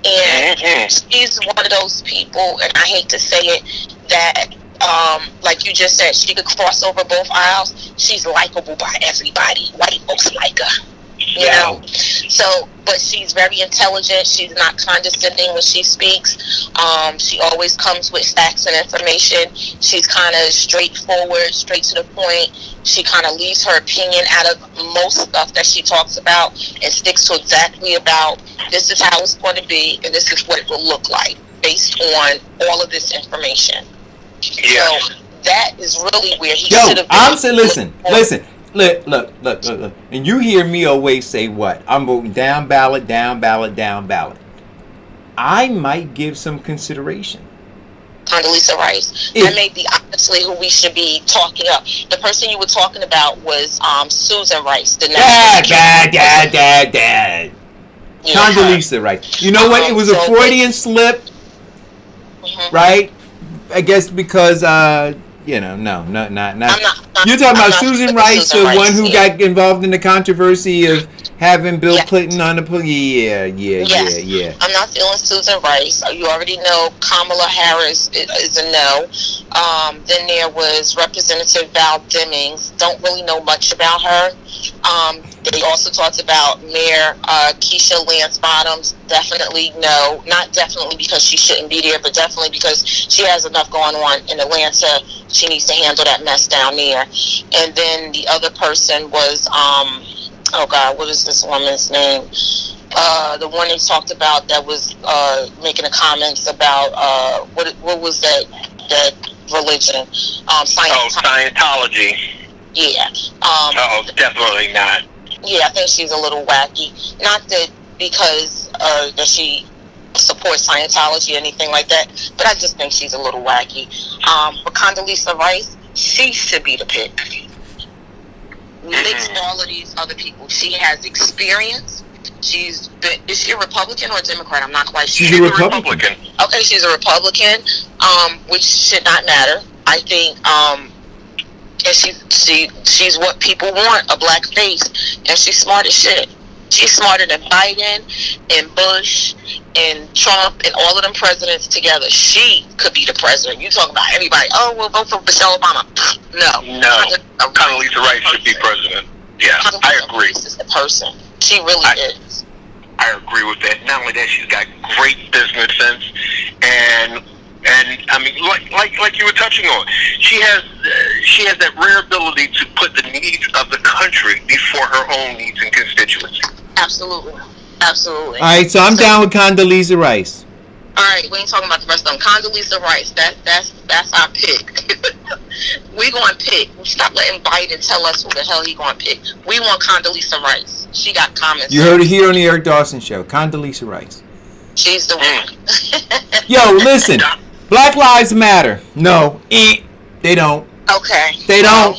and she's one of those people, and I hate to say it, that like you just said, she could cross over both aisles. She's likable by everybody. White folks like her, you know. So, but she's very intelligent. She's not condescending when she speaks. She always comes with facts and information. She's kind of straightforward, straight to the point. She kind of leaves her opinion out of most stuff that she talks about and sticks to exactly about this is how it's going to be and this is what it will look like based on all of this information. Yeah. So that is really where he should have been. I'm saying, listen. Look. And you hear me always say what? I'm voting down ballot. I might give some consideration. Condoleezza Rice. That may be honestly who we should be talking up. The person you were talking about was Susan Rice. The Condoleezza Rice. You know what? It was a Freudian slip, right? I guess because not. You're talking about Susan Rice, the one who got involved in the controversy of having Bill Clinton on the Yeah. I'm not feeling Susan Rice. You already know Kamala Harris is a no. Then there was Representative Val Demings. Don't really know much about her. They also talked about Mayor Keisha Lance Bottoms. Definitely no. Not definitely because she shouldn't be there, but definitely because she has enough going on in Atlanta. She needs to handle that mess down there. And then the other person was, oh God, what is this woman's name? The one they talked about that was making the comments about what was that religion? Scientology. Yeah. Definitely not. Yeah, I think she's a little wacky. Not that because that she supports Scientology or anything like that, but I just think she's a little wacky. But Condoleezza Rice, she should be the pick. Mix all of these other people. She has experience. Is she a Republican or a Democrat? I'm not quite sure. She's a Republican. Okay, she's a Republican, which should not matter. I think, and she's what people want, a black face, and she's smart as shit. She's smarter than Biden and Bush and Trump and all of them presidents together. She could be the president. You talking about everybody? Oh, we'll vote for Michelle Obama. No. Condoleezza Rice should be president. Yeah, I agree. Is the person. She really is. I agree with that. Not only that, she's got great business sense, and I mean, like you were touching on, she has that rare ability to put the needs of the country before her own needs and constituency. Absolutely. All right, so I'm down with Condoleezza Rice. All right, we ain't talking about the rest of them. Condoleezza Rice, that's our pick. We going to pick. Stop letting Biden tell us who the hell he going to pick. We want Condoleezza Rice. She got comments. You heard it here on the Eric Dawson Show. Condoleezza Rice. She's the one. Yo, listen. Black Lives Matter. No, they don't. Okay. They don't.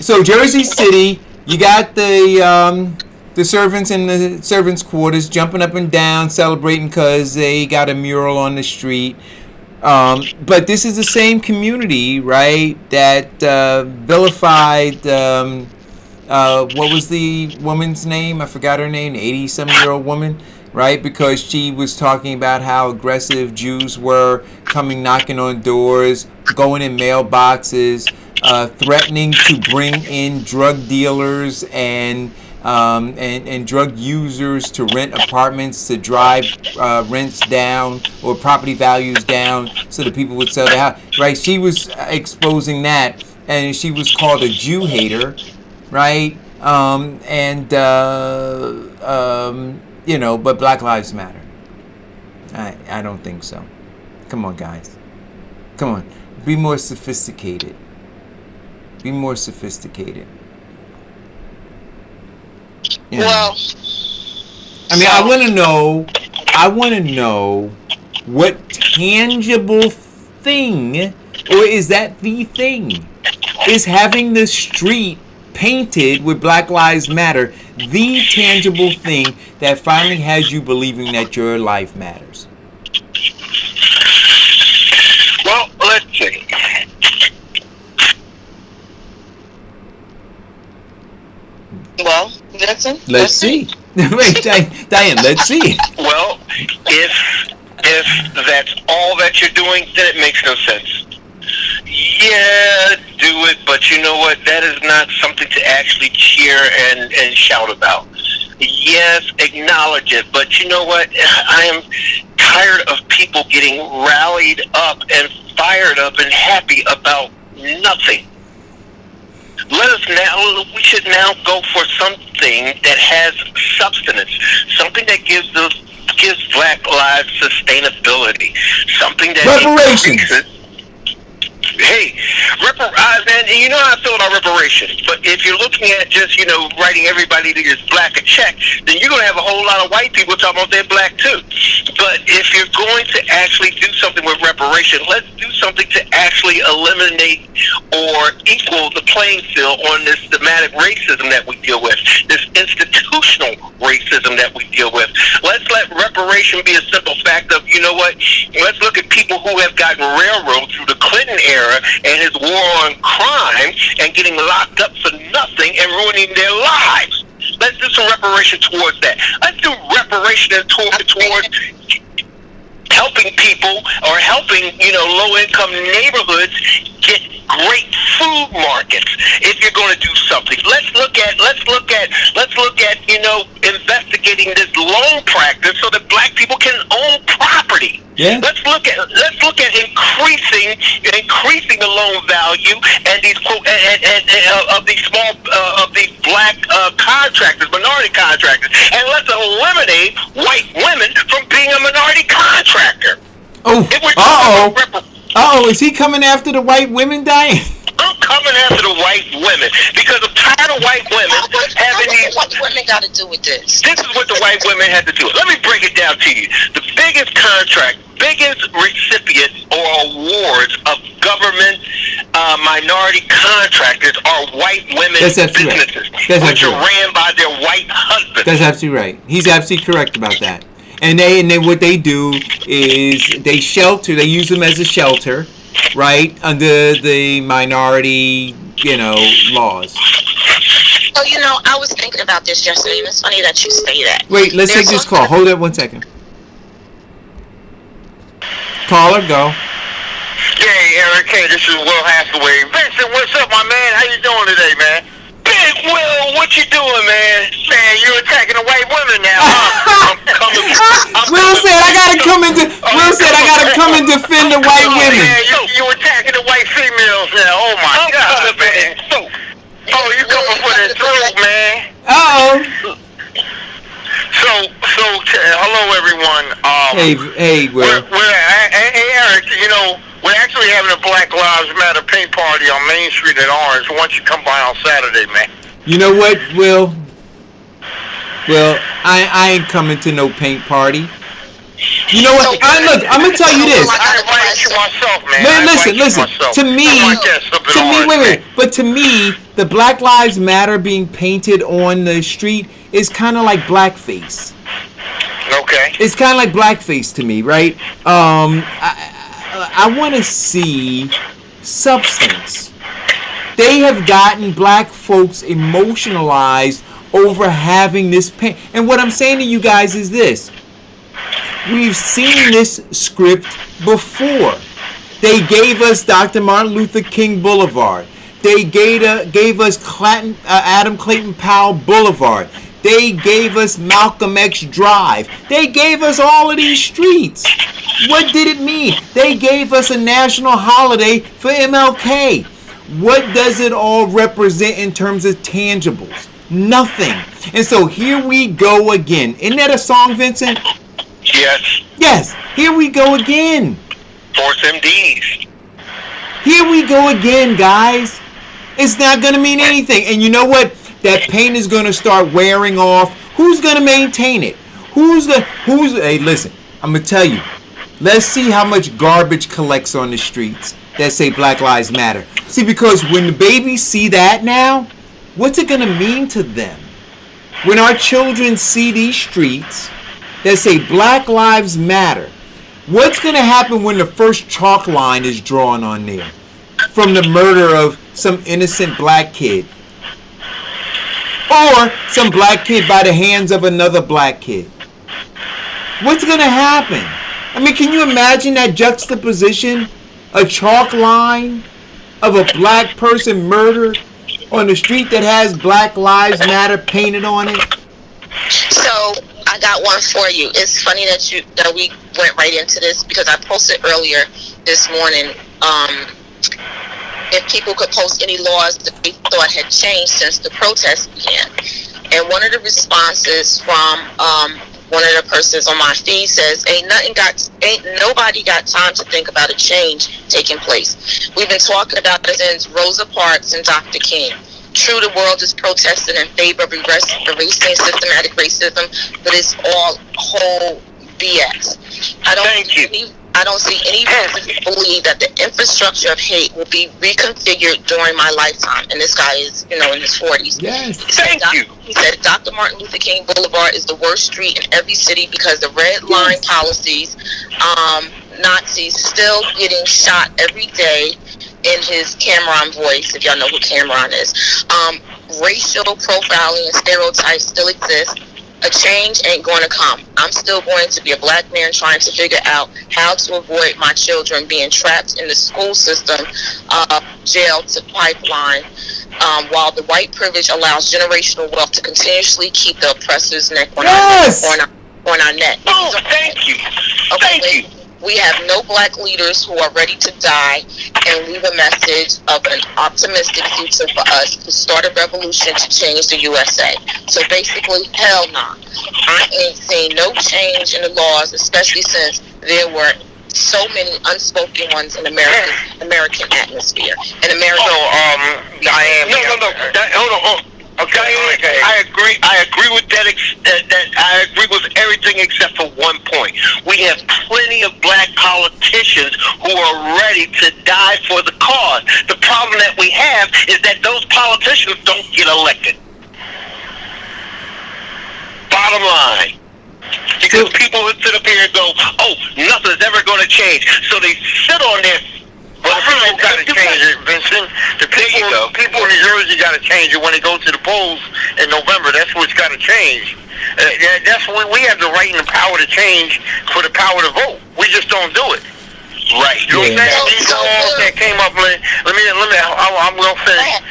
So Jersey City, you got the servants in the servants' quarters jumping up and down, celebrating because they got a mural on the street. But this is the same community, right, that vilified, what was the woman's name? I forgot her name, 80-some-year-old woman, right, because she was talking about how aggressive Jews were, coming knocking on doors, going in mailboxes, threatening to bring in drug dealers and drug users to rent apartments to drive rents down or property values down so that people would sell their house. Right? She was exposing that, and she was called a Jew hater, right? But Black Lives Matter. I don't think so. Come on, guys. Come on. Be more sophisticated. Be more sophisticated. You know. Well, I mean, I want to know what tangible thing, or is that the thing, is having the street painted with Black Lives Matter the tangible thing that finally has you believing that your life matters? Well, let's see. Hudson? Let's see. Wait, Diane, let's see. Well, if that's all that you're doing, then it makes no sense. Yeah, do it, but you know what? That is not something to actually cheer and shout about. Yes, acknowledge it, but you know what? I am tired of people getting rallied up and fired up and happy about nothing. We should now go for something that has substance, something that gives Black lives sustainability, something that reparations. Hey, man, you know how I feel about reparations, but if you're looking at just, writing everybody that is black a check, then you're going to have a whole lot of white people talking about they're black too. But if you're going to actually do something with reparations, let's do something to actually eliminate or equal the playing field on this systematic racism that we deal with, this institutional racism that we deal with. Let's let reparation be a simple fact of, you know what, let's look at people who have gotten railroaded through the Clinton era and his war on crime and getting locked up for nothing and ruining their lives. Let's do some reparation towards that. Let's do reparation towards helping people or helping, low-income neighborhoods get great food markets. If you're going to do something, let's look at, investigating this loan practice so that black people can own property. Yeah. Let's look at increasing the loan value and these of these black contractors, minority contractors, and let's eliminate white women from being a minority contractor. Is he coming after the white women, Diane? I'm coming after the white women because I'm tired of white women having these. What women got to do with this? This is what the white women have to do. Let me break it down to you. The biggest recipient or awards of government minority contractors are white women businesses, which are ran by their white husbands. That's absolutely right. He's absolutely correct about that. And they what they do is they shelter. They use them as a shelter, right, under the minority, laws. So, I was thinking about this yesterday, and it's funny that you say that. Wait, let's take this call. Hold it 1 second. Caller, go. Hey, Eric. Hey, this is Will Hathaway. Vincent, what's up, my man? How you doing today, man? Big Will, what you doing, man? Man, you're attacking the white women now, huh? Will said I gotta come and defend the white women. Man, you attacking the white females now. Oh my God, man. You coming for the throat, man. So, hello everyone. Hey, Will. Hey, Eric. We're actually having a Black Lives Matter paint party on Main Street in Orange. Why don't you come by on Saturday, man? You know what, Will? Well, I ain't coming to no paint party. You know what? I'm gonna tell you this. I invite you myself, man. Listen. To me, the Black Lives Matter being painted on the street is kind of like blackface. Okay. It's kind of like blackface to me, right? I want to see substance. They have gotten black folks emotionalized over having this pain. And what I'm saying to you guys is this. We've seen this script before. They gave us Dr. Martin Luther King Boulevard. They gave us Adam Clayton Powell Boulevard. They gave us Malcolm X Drive. They gave us all of these streets. What did it mean? They gave us a national holiday for MLK. What does it all represent in terms of tangibles? Nothing. And so here we go again. Isn't that a song, Vincent? Yes. Yes. Here we go again. Force MDs. Here we go again, guys. It's not going to mean anything. And you know what? That paint is going to start wearing off. Who's going to maintain it? Hey, listen, I'm going to tell you. Let's see how much garbage collects on the streets that say Black Lives Matter. See, because when the babies see that now, what's it going to mean to them? When our children see these streets that say Black Lives Matter, what's going to happen when the first chalk line is drawn on there from the murder of some innocent black kid? or some black kid by the hands of another black kid. What's going to happen? I mean, can you imagine that juxtaposition? A chalk line of a black person murdered on the street that has Black Lives Matter painted on it? So I got one for you. It's funny that we went right into this because I posted earlier this morning if people could post any laws that they thought had changed since the protests began. And one of the responses from one of the persons on my feed says, ain't nobody got time to think about a change taking place. We've been talking about it since Rosa Parks and Dr. King. True, the world is protesting in favor of erasing systematic racism, but it's all whole BS. I don't see any reason to believe that the infrastructure of hate will be reconfigured during my lifetime. And this guy is, in his 40s. Yes. He said Dr. Martin Luther King Boulevard is the worst street in every city because the red line policies, Nazis still getting shot every day in his Cameron voice, if y'all know who Cameron is. Racial profiling and stereotypes still exist. A change ain't going to come. I'm still going to be a black man trying to figure out how to avoid my children being trapped in the school system, jail to pipeline, while the white privilege allows generational wealth to continuously keep the oppressor's neck on our neck. Oh, thank you. Okay, thank you. We have no black leaders who are ready to die and leave a message of an optimistic future for us to start a revolution to change the USA. So basically, hell nah. I ain't seen no change in the laws, especially since there were so many unspoken ones in American atmosphere. In America. Diane. No. Hold on. Okay, I agree with that. I agree with everything except for one point. We have plenty of black politicians who are ready to die for the cause. The problem that we have is that those politicians don't get elected. Bottom line. Because people would sit up here and go, oh, nothing's ever going to change. So they sit on this. Well, people got to change it, Vincent. The people in New Jersey got to change it when they go to the polls in November. That's what's got to change. That's when we have the right and the power to change for the power to vote. We just don't do it. Right. You know what I'm saying? These laws that came up. I'm going to finish.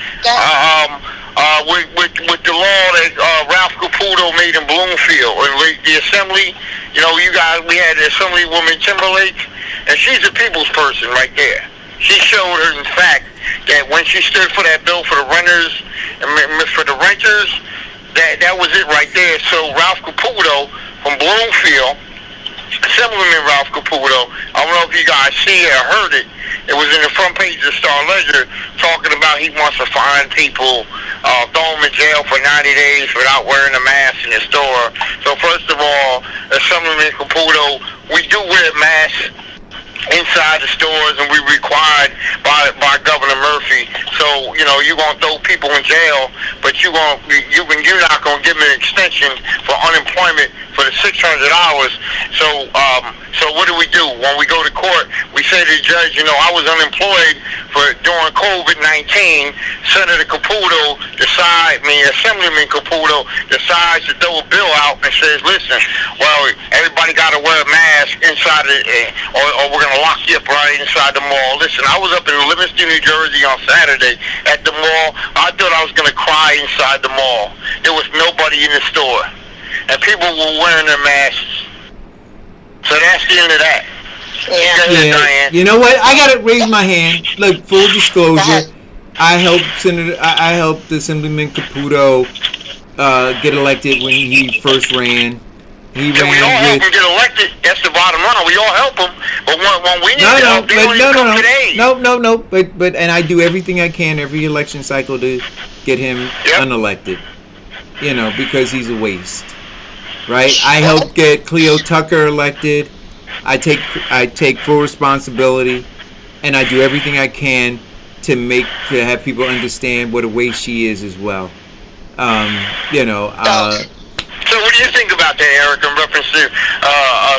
With the law that Ralph Caputo made in Bloomfield, and the assembly, we had the Assemblywoman Timberlake, and she's a people's person right there. She showed her, in fact, that when she stood for that bill for the renters and for the renters, that was it right there. So Ralph Caputo from Bloomfield, Assemblyman Ralph Caputo, I don't know if you guys see it or heard it. It was in the front page of the Star Ledger talking about he wants to fine people, throw them in jail for 90 days without wearing a mask in the store. So first of all, Assemblyman Caputo, we do wear masks inside the stores, and we required by Governor Murphy. So you're gonna throw people in jail, but you're not gonna give them an extension for unemployment for the 600 hours. So what do? When we go to court, we say to the judge, I was unemployed during COVID-19. Senator Caputo Assemblyman Caputo decides to throw a bill out and says, listen, well, everybody got to wear a mask inside or we're going to lock you up right inside the mall. Listen, I was up in Livingston, New Jersey on Saturday at the mall. I thought I was going to cry inside the mall. There was nobody in the store, and people were wearing their masks. So that's the end of that. Yeah. You know what? I gotta raise my hand. Look, full disclosure, I helped Assemblyman Caputo get elected when he first ran. We all help him get elected. That's the bottom line. We all help him, but when we need help, they don't even come today. No. But I do everything I can every election cycle to get him unelected. Because he's a waste. Right? I helped get Cleo Tucker elected. I take full responsibility, and I do everything I can to have people understand what a waste she is as well. So what do you think about that, Eric, in reference to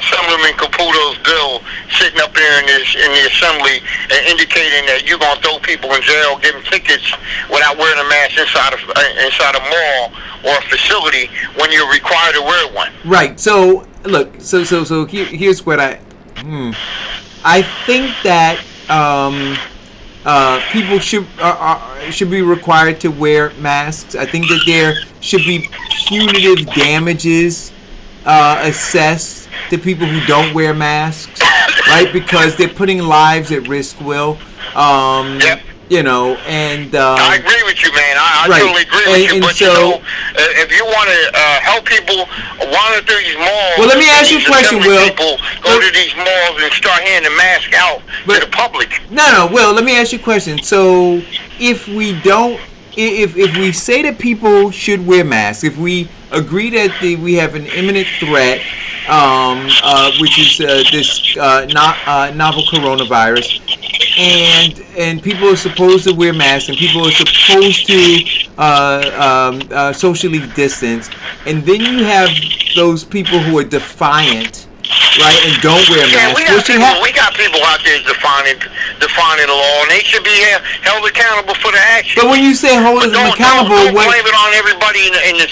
Assemblyman Caputo's bill sitting up there in the assembly indicating that you're going to throw people in jail, give them tickets without wearing a mask inside a mall or a facility when you're required to wear one? Right. So look. So here's what I think that people should be required to wear masks. I think that there should be punitive damages assessed to people who don't wear masks, right? Because they're putting lives at risk. Will. Yep. You know, and I agree with you, man. I right. totally agree with you. And but so, you know, if you want to help people wander through these malls, well, let me ask you a question, Will. People go to these malls and start handing masks out to the public. No, Will. Let me ask you a question. So, if we don't, if we say that people should wear masks, if we agree that we have an imminent threat, which is this novel coronavirus, and people are supposed to wear masks, and people are supposed to socially distance, and then you have those people who are defiant, right, and don't wear masks. We got people out there defining the law, and they should be held accountable for the action. But when you say hold them accountable, don't blame it on everybody in the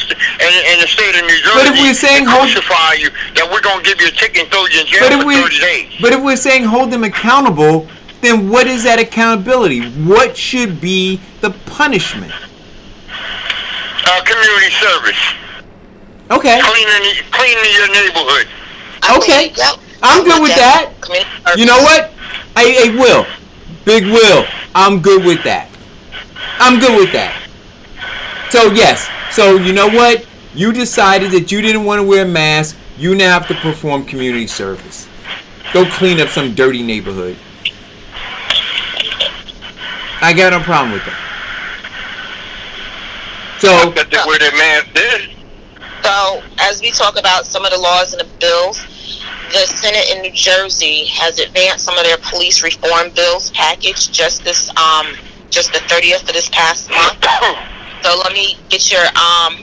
state of New Jersey. But if we're saying crucify you, that we're going to give you a ticket and throw you in jail for 30 days. But if we're saying hold them accountable, then what is that accountability? What should be the punishment? Community service. Okay. Cleaning your neighborhood. Okay. I'm good with that. You know what? Hey, Will. Big Will. I'm good with that. So, yes. So, you know what? You decided that you didn't want to wear a mask. You now have to perform community service. Go clean up some dirty neighborhood. I got no problem with that. So, where their mask is. So, as we talk about some of the laws and the bills, the Senate in New Jersey has advanced some of their police reform bills package just the 30th of this past month. So let me get your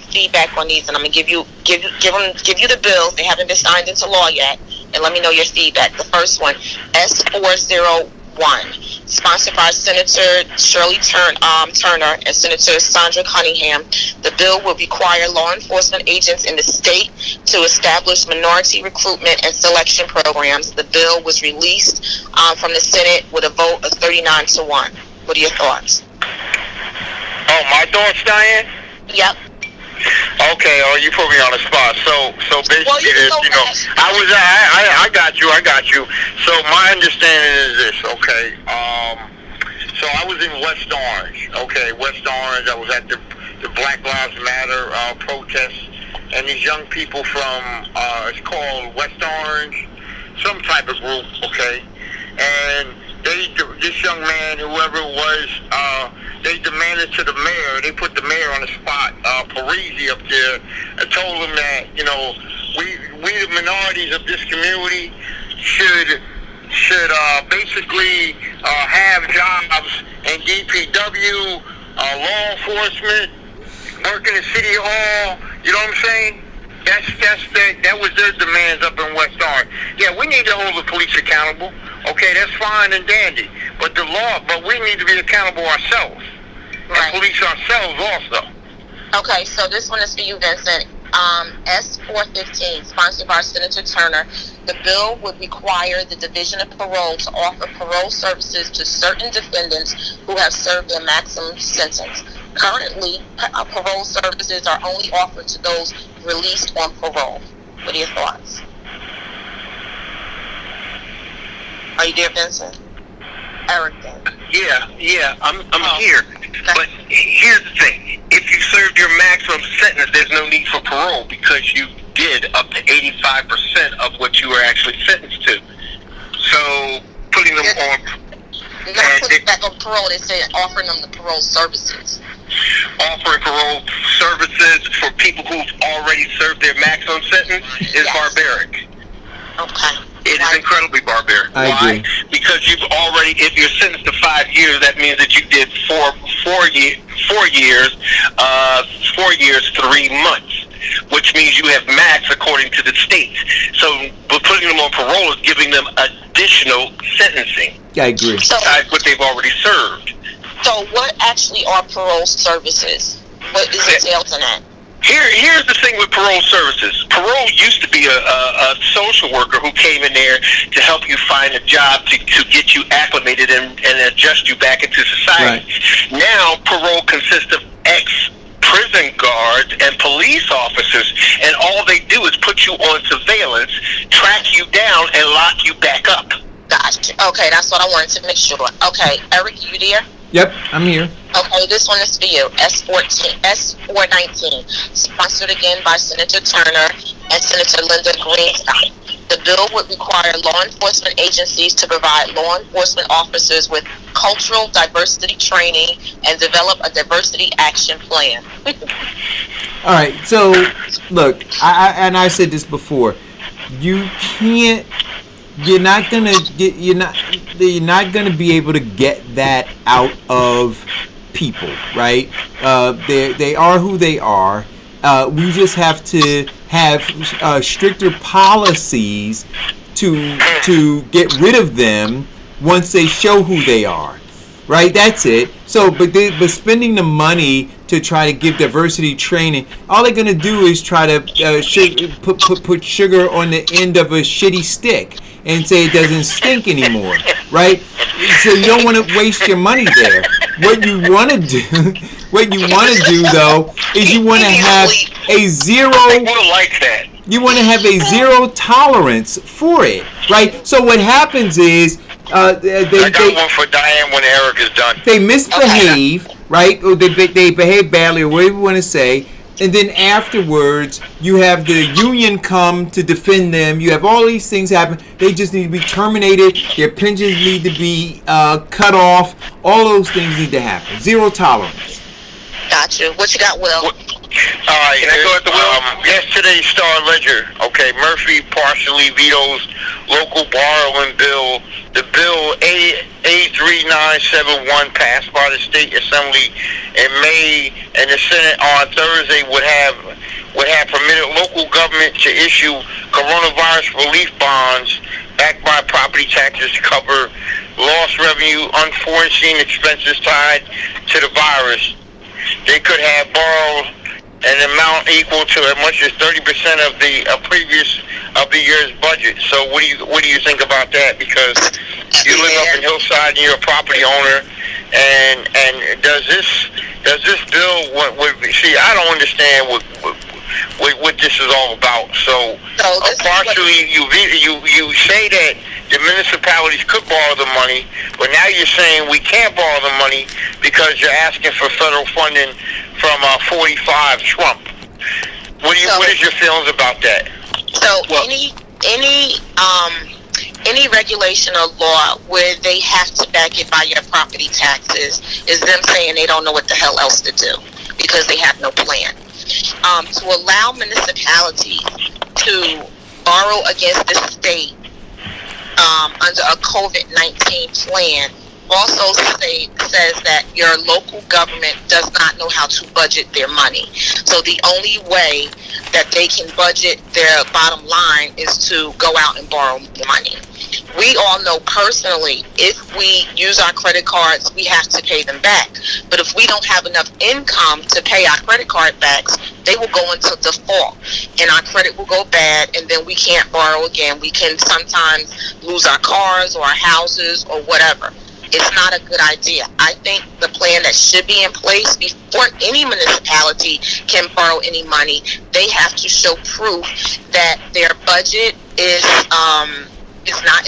feedback on these, and I'm gonna give you the bills. They haven't been signed into law yet, and let me know your feedback. The first one, S401, sponsored by Senator Shirley Turner and Senator Sandra Cunningham. The bill will require law enforcement agents in the state to establish minority recruitment and selection programs. The bill was released from the Senate with a vote of 39-1. What are your thoughts? Oh, my thoughts, Diane? Yep. Okay, you put me on the spot. So basically, I got you. So my understanding is this, okay? So I was in West Orange, okay? West Orange, I was at the Black Lives Matter protest, and these young people from, it's called West Orange, some type of group, okay? And this young man, whoever it was, they demanded to the mayor, they put the mayor on the spot, Parisi up there, and told him that, you know, we the minorities of this community should basically have jobs in DPW, law enforcement, work in the city hall, you know what I'm saying? That was their demands up in West Orange. Yeah, we need to hold the police accountable. Okay, that's fine and dandy. But we need to be accountable ourselves. Right. And police ourselves also. Okay, so this one is for you, Vincent. S415, sponsored by Senator Turner. The bill would require the Division of Parole to offer parole services to certain defendants who have served their maximum sentence. Currently, parole services are only offered to those released on parole. What are your thoughts? Are you there, Vincent? Eric, then. Yeah, I'm here. But here's the thing. If you served your maximum sentence, there's no need for parole because you did up to 85% of what you were actually sentenced to. So, putting them on... Not putting back on parole, they say offering them the parole services. Offering parole services for people who've already served their maximum sentence is barbaric. Okay. It is incredidly barbaric. I Why? agree. Because you've already, if you're sentenced to 5 years, that means that you did 4 years, 3 months. which means you have max according to the states. So, but putting them on parole is giving them additional sentencing. Yeah, I agree. Besides what they've already served. So, what actually are parole services? What is entailed in that? Here's the thing with parole services. Parole used to be a social worker who came in there to help you find a job to get you acclimated and adjust you back into society. Right. Now, parole consists of ex-prison guards and police officers, and all they do is put you on surveillance, track you down, and lock you back up. Gotcha. Okay, that's what I wanted to make sure. Okay, Eric, you there? Yep, I'm here. Okay, this one is for you. S419, sponsored again by Senator Turner and Senator Linda Greenstein. The bill would require law enforcement agencies to provide law enforcement officers with cultural diversity training and develop a diversity action plan. All right, so look, I said this before. You're not gonna be able to get that out of people, right? They are who they are. We just have to have stricter policies to get rid of them once they show who they are, right? That's it. So, but spending the money to try to give diversity training, all they're gonna do is try to put sugar on the end of a shitty stick and say it doesn't stink anymore, right? So you don't want to waste your money there. What you want to do though, is you want to have a zero. You want to have a zero tolerance for it, right? So what happens is I got one for Diane when Eric is done. They misbehave, right? Or they behave badly, or whatever you want to say. And then afterwards, you have the union come to defend them. You have all these things happen. They just need to be terminated. Their pensions need to be cut off. All those things need to happen. Zero tolerance. Gotcha. What you got, Will? All right. Can I go at the Will? Yesterday's Star Ledger. Okay, Murphy partially vetoes local borrowing bill. The bill A3971 passed by the State Assembly in May, and the Senate on Thursday would have permitted local government to issue coronavirus relief bonds backed by property taxes to cover lost revenue, unforeseen expenses tied to the virus. They could have borrowed an amount equal to as much as 30% of the the year's budget. So what do you think about that? Because you live up in Hillside and you're a property owner, and does this bill see? I don't understand what this is all about. So partially you say that the municipalities could borrow the money, but now you're saying we can't borrow the money because you're asking for federal funding from 45 Trump. What is your feelings about that? So any regulation or law where they have to back it by your property taxes is them saying they don't know what the hell else to do because they have no plan. To allow municipalities to borrow against the state under a COVID-19 plan also says that your local government does not know how to budget their money. So the only way that they can budget their bottom line is to go out and borrow money. We all know personally, if we use our credit cards, we have to pay them back. But if we don't have enough income to pay our credit card backs, they will go into default and our credit will go bad, and then we can't borrow again. We can sometimes lose our cars or our houses or whatever. It's not a good idea. I think the plan that should be in place before any municipality can borrow any money, they have to show proof that their budget is not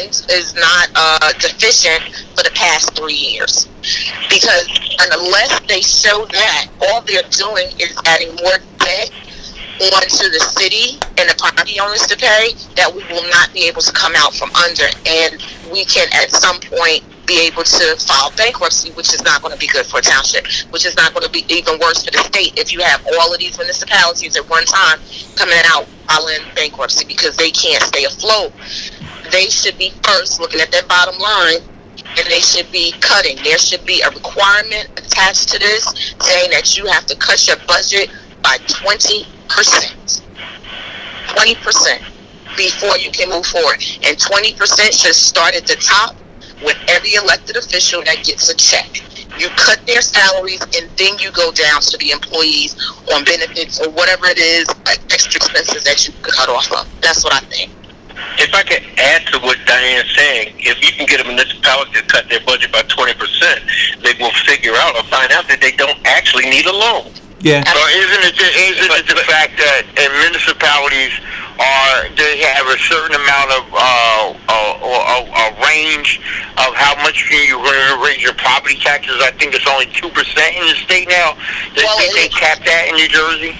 deficient for the past 3 years. Because unless they show that, all they're doing is adding more debt onto the city and the property owners to pay that we will not be able to come out from under, and we can at some point be able to file bankruptcy, which is not going to be good for a township, which is not going to be even worse for the state if you have all of these municipalities at one time coming out filing bankruptcy because they can't stay afloat. They should be first looking at their bottom line, and they should be cutting. There should be a requirement attached to this saying that you have to cut your budget by 20%. 20% before you can move forward. And 20% should start at the top with every elected official that gets a check. You cut their salaries, and then you go down to the employees on benefits or whatever it is, extra expenses that you could cut off of. That's what I think. If I could add to what Diane's saying, if you can get a municipality to cut their budget by 20%, they will figure out or find out that they don't actually need a loan. Yeah. So isn't it the fact that in municipalities they have a certain amount of a range of how much can you raise your property taxes? I think it's only 2% in the state now. They cap that in New Jersey.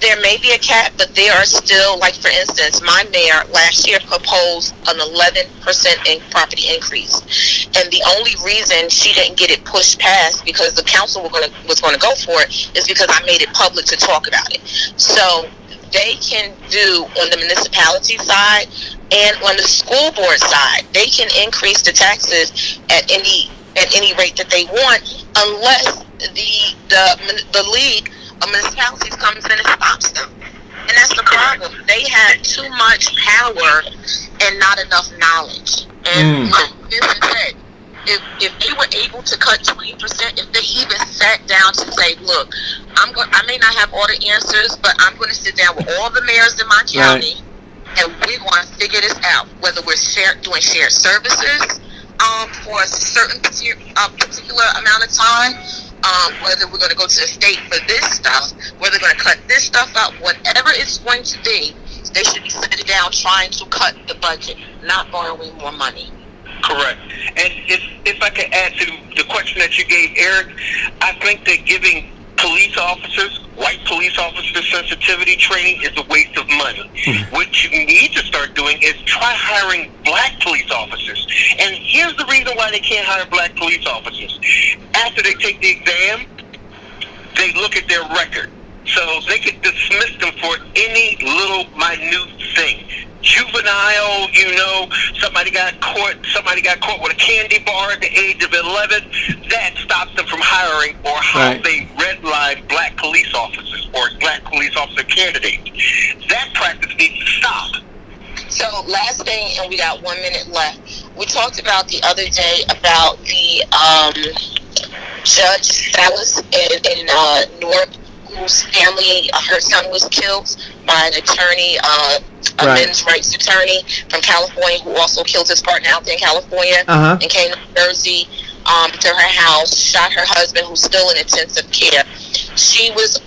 There may be a cap, but there are still, like for instance, my mayor last year proposed an 11% property increase, and the only reason she didn't get it pushed past because the council was going to go for it is because I made it public to talk about it. So they can do on the municipality side and on the school board side, they can increase the taxes at any rate that they want, unless the league of municipalities comes in and stops them. And that's the problem. They had too much power and not enough knowledge. And if they were able to cut 20%, if they even sat down to say, look, I may not have all the answers, but I'm going to sit down with all the mayors in my county, and we're going to figure this out, whether we're doing shared services for a certain particular amount of time, whether we're going to go to the state for this stuff, whether they're going to cut this stuff out, whatever it's going to be, they should be sitting down trying to cut the budget, not borrowing more money. Correct. And if I could add to the question that you gave, Eric, I think that giving white police officers sensitivity training is a waste of money. What you need to start doing is try hiring black police officers. And here's the reason why they can't hire black police officers. After they take the exam, they look at their record. So they could dismiss them for any little minute thing. Juvenile, somebody got caught with a candy bar at the age of 11. That stops them from hiring or how they redline black police officers or black police officer candidates. That practice needs to stop. So last thing, and we got 1 minute left. We talked about the other day about the Judge Salas in Newark, whose family, her son was killed by an attorney, a men's rights attorney from California, who also killed his partner out there in California, and came to New Jersey to her house, shot her husband, who's still in intensive care. She was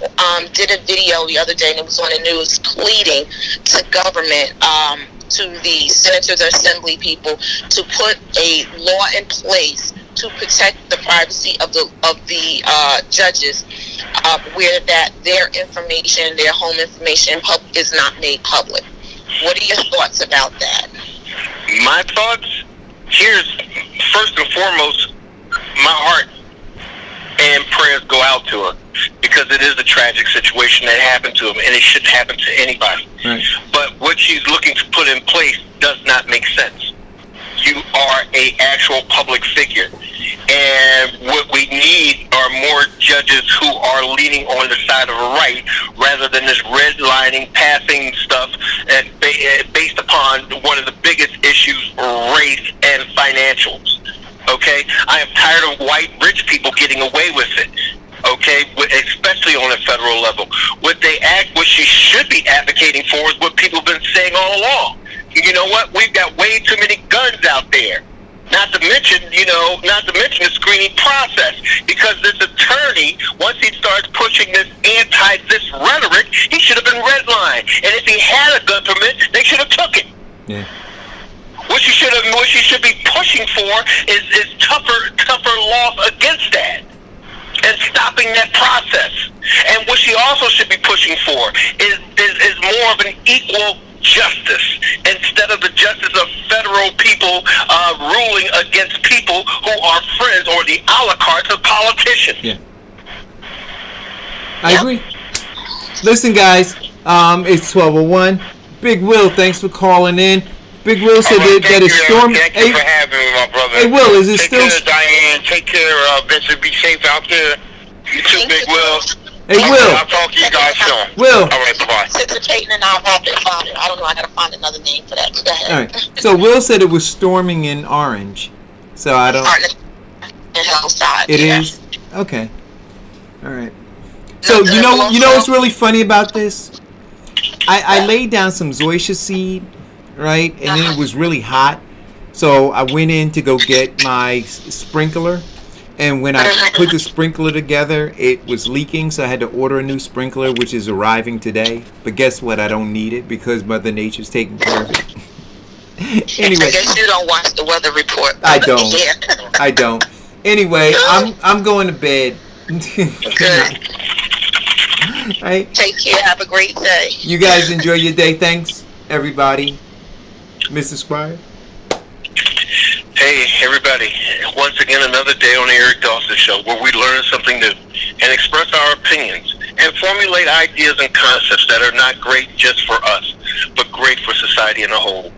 did a video the other day, and it was on the news, pleading to government, to the senators or assembly people, to put a law in place to protect the privacy of the judges, where that their information, their home information is not made public. What are your thoughts about that? My thoughts? Here's, first and foremost, my heart and prayers go out to her, because it is a tragic situation that happened to him, and it shouldn't happen to anybody. Right. But what she's looking to put in place does not make sense. You are an actual public figure, and what we need are more judges who are leaning on the side of the right rather than this redlining, passing stuff and based upon one of the biggest issues, race and financials. Okay, I am tired of white rich people getting away with it. Okay, especially on a federal level. What she should be advocating for is what people have been saying all along. You know what? We've got way too many guns out there. Not to mention the screening process. Because this attorney, once he starts pushing this anti-this rhetoric, he should have been redlined. And if he had a gun permit, they should have took it. Yeah. What she should be pushing for is tougher laws against that, and stopping that process. And what she also should be pushing for is more of an equal justice, instead of the justice of federal people ruling against people who are friends or the a la carte of politicians. Yeah, I agree. Listen, guys, it's 12:01. Big Will, thanks for calling in. Big Will said that it's storming. Thank you for having me, my brother. Hey, Will, is it take still? Take care, Diane. Take care, Vincent. Be safe out there. You too, Big Will. Hey, Will. I'll talk to you guys soon. Will. All right, bye-bye. Participating, and I'll have to find it. I don't know. I gotta find another name for that. Go ahead. All right. So Will said it was storming in Orange. So I don't. It is? Okay. All right. So you know what's really funny about this? I laid down some zoysia seed, right? And then it was really hot. So I went in to go get my sprinkler. And when I put the sprinkler together, it was leaking. So I had to order a new sprinkler, which is arriving today. But guess what? I don't need it because Mother Nature's taking care of it. Anyway. I guess you don't watch the weather report. I don't. I don't. Anyway, I'm going to bed. Good. Right? Take care. Have a great day. You guys enjoy your day. Thanks, everybody. Mr. Squire. Hey, everybody. Once again, another day on the Eric Dawson Show where we learn something new and express our opinions and formulate ideas and concepts that are not great just for us, but great for society in a whole.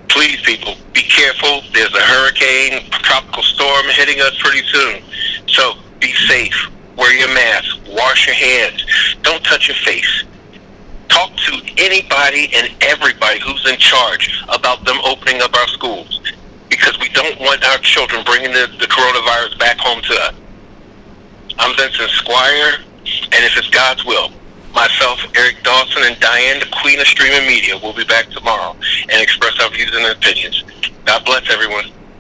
Please, people, be careful. There's a hurricane, tropical storm hitting us pretty soon. So be safe. Wear your mask. Wash your hands. Don't touch your face. Talk to anybody and everybody who's in charge about them opening up our schools, because we don't want our children bringing the coronavirus back home to us. I'm Vincent Squire, and if it's God's will, myself, Eric Dawson, and Diane, the Queen of Streaming Media, will be back tomorrow and express our views and opinions. God bless everyone.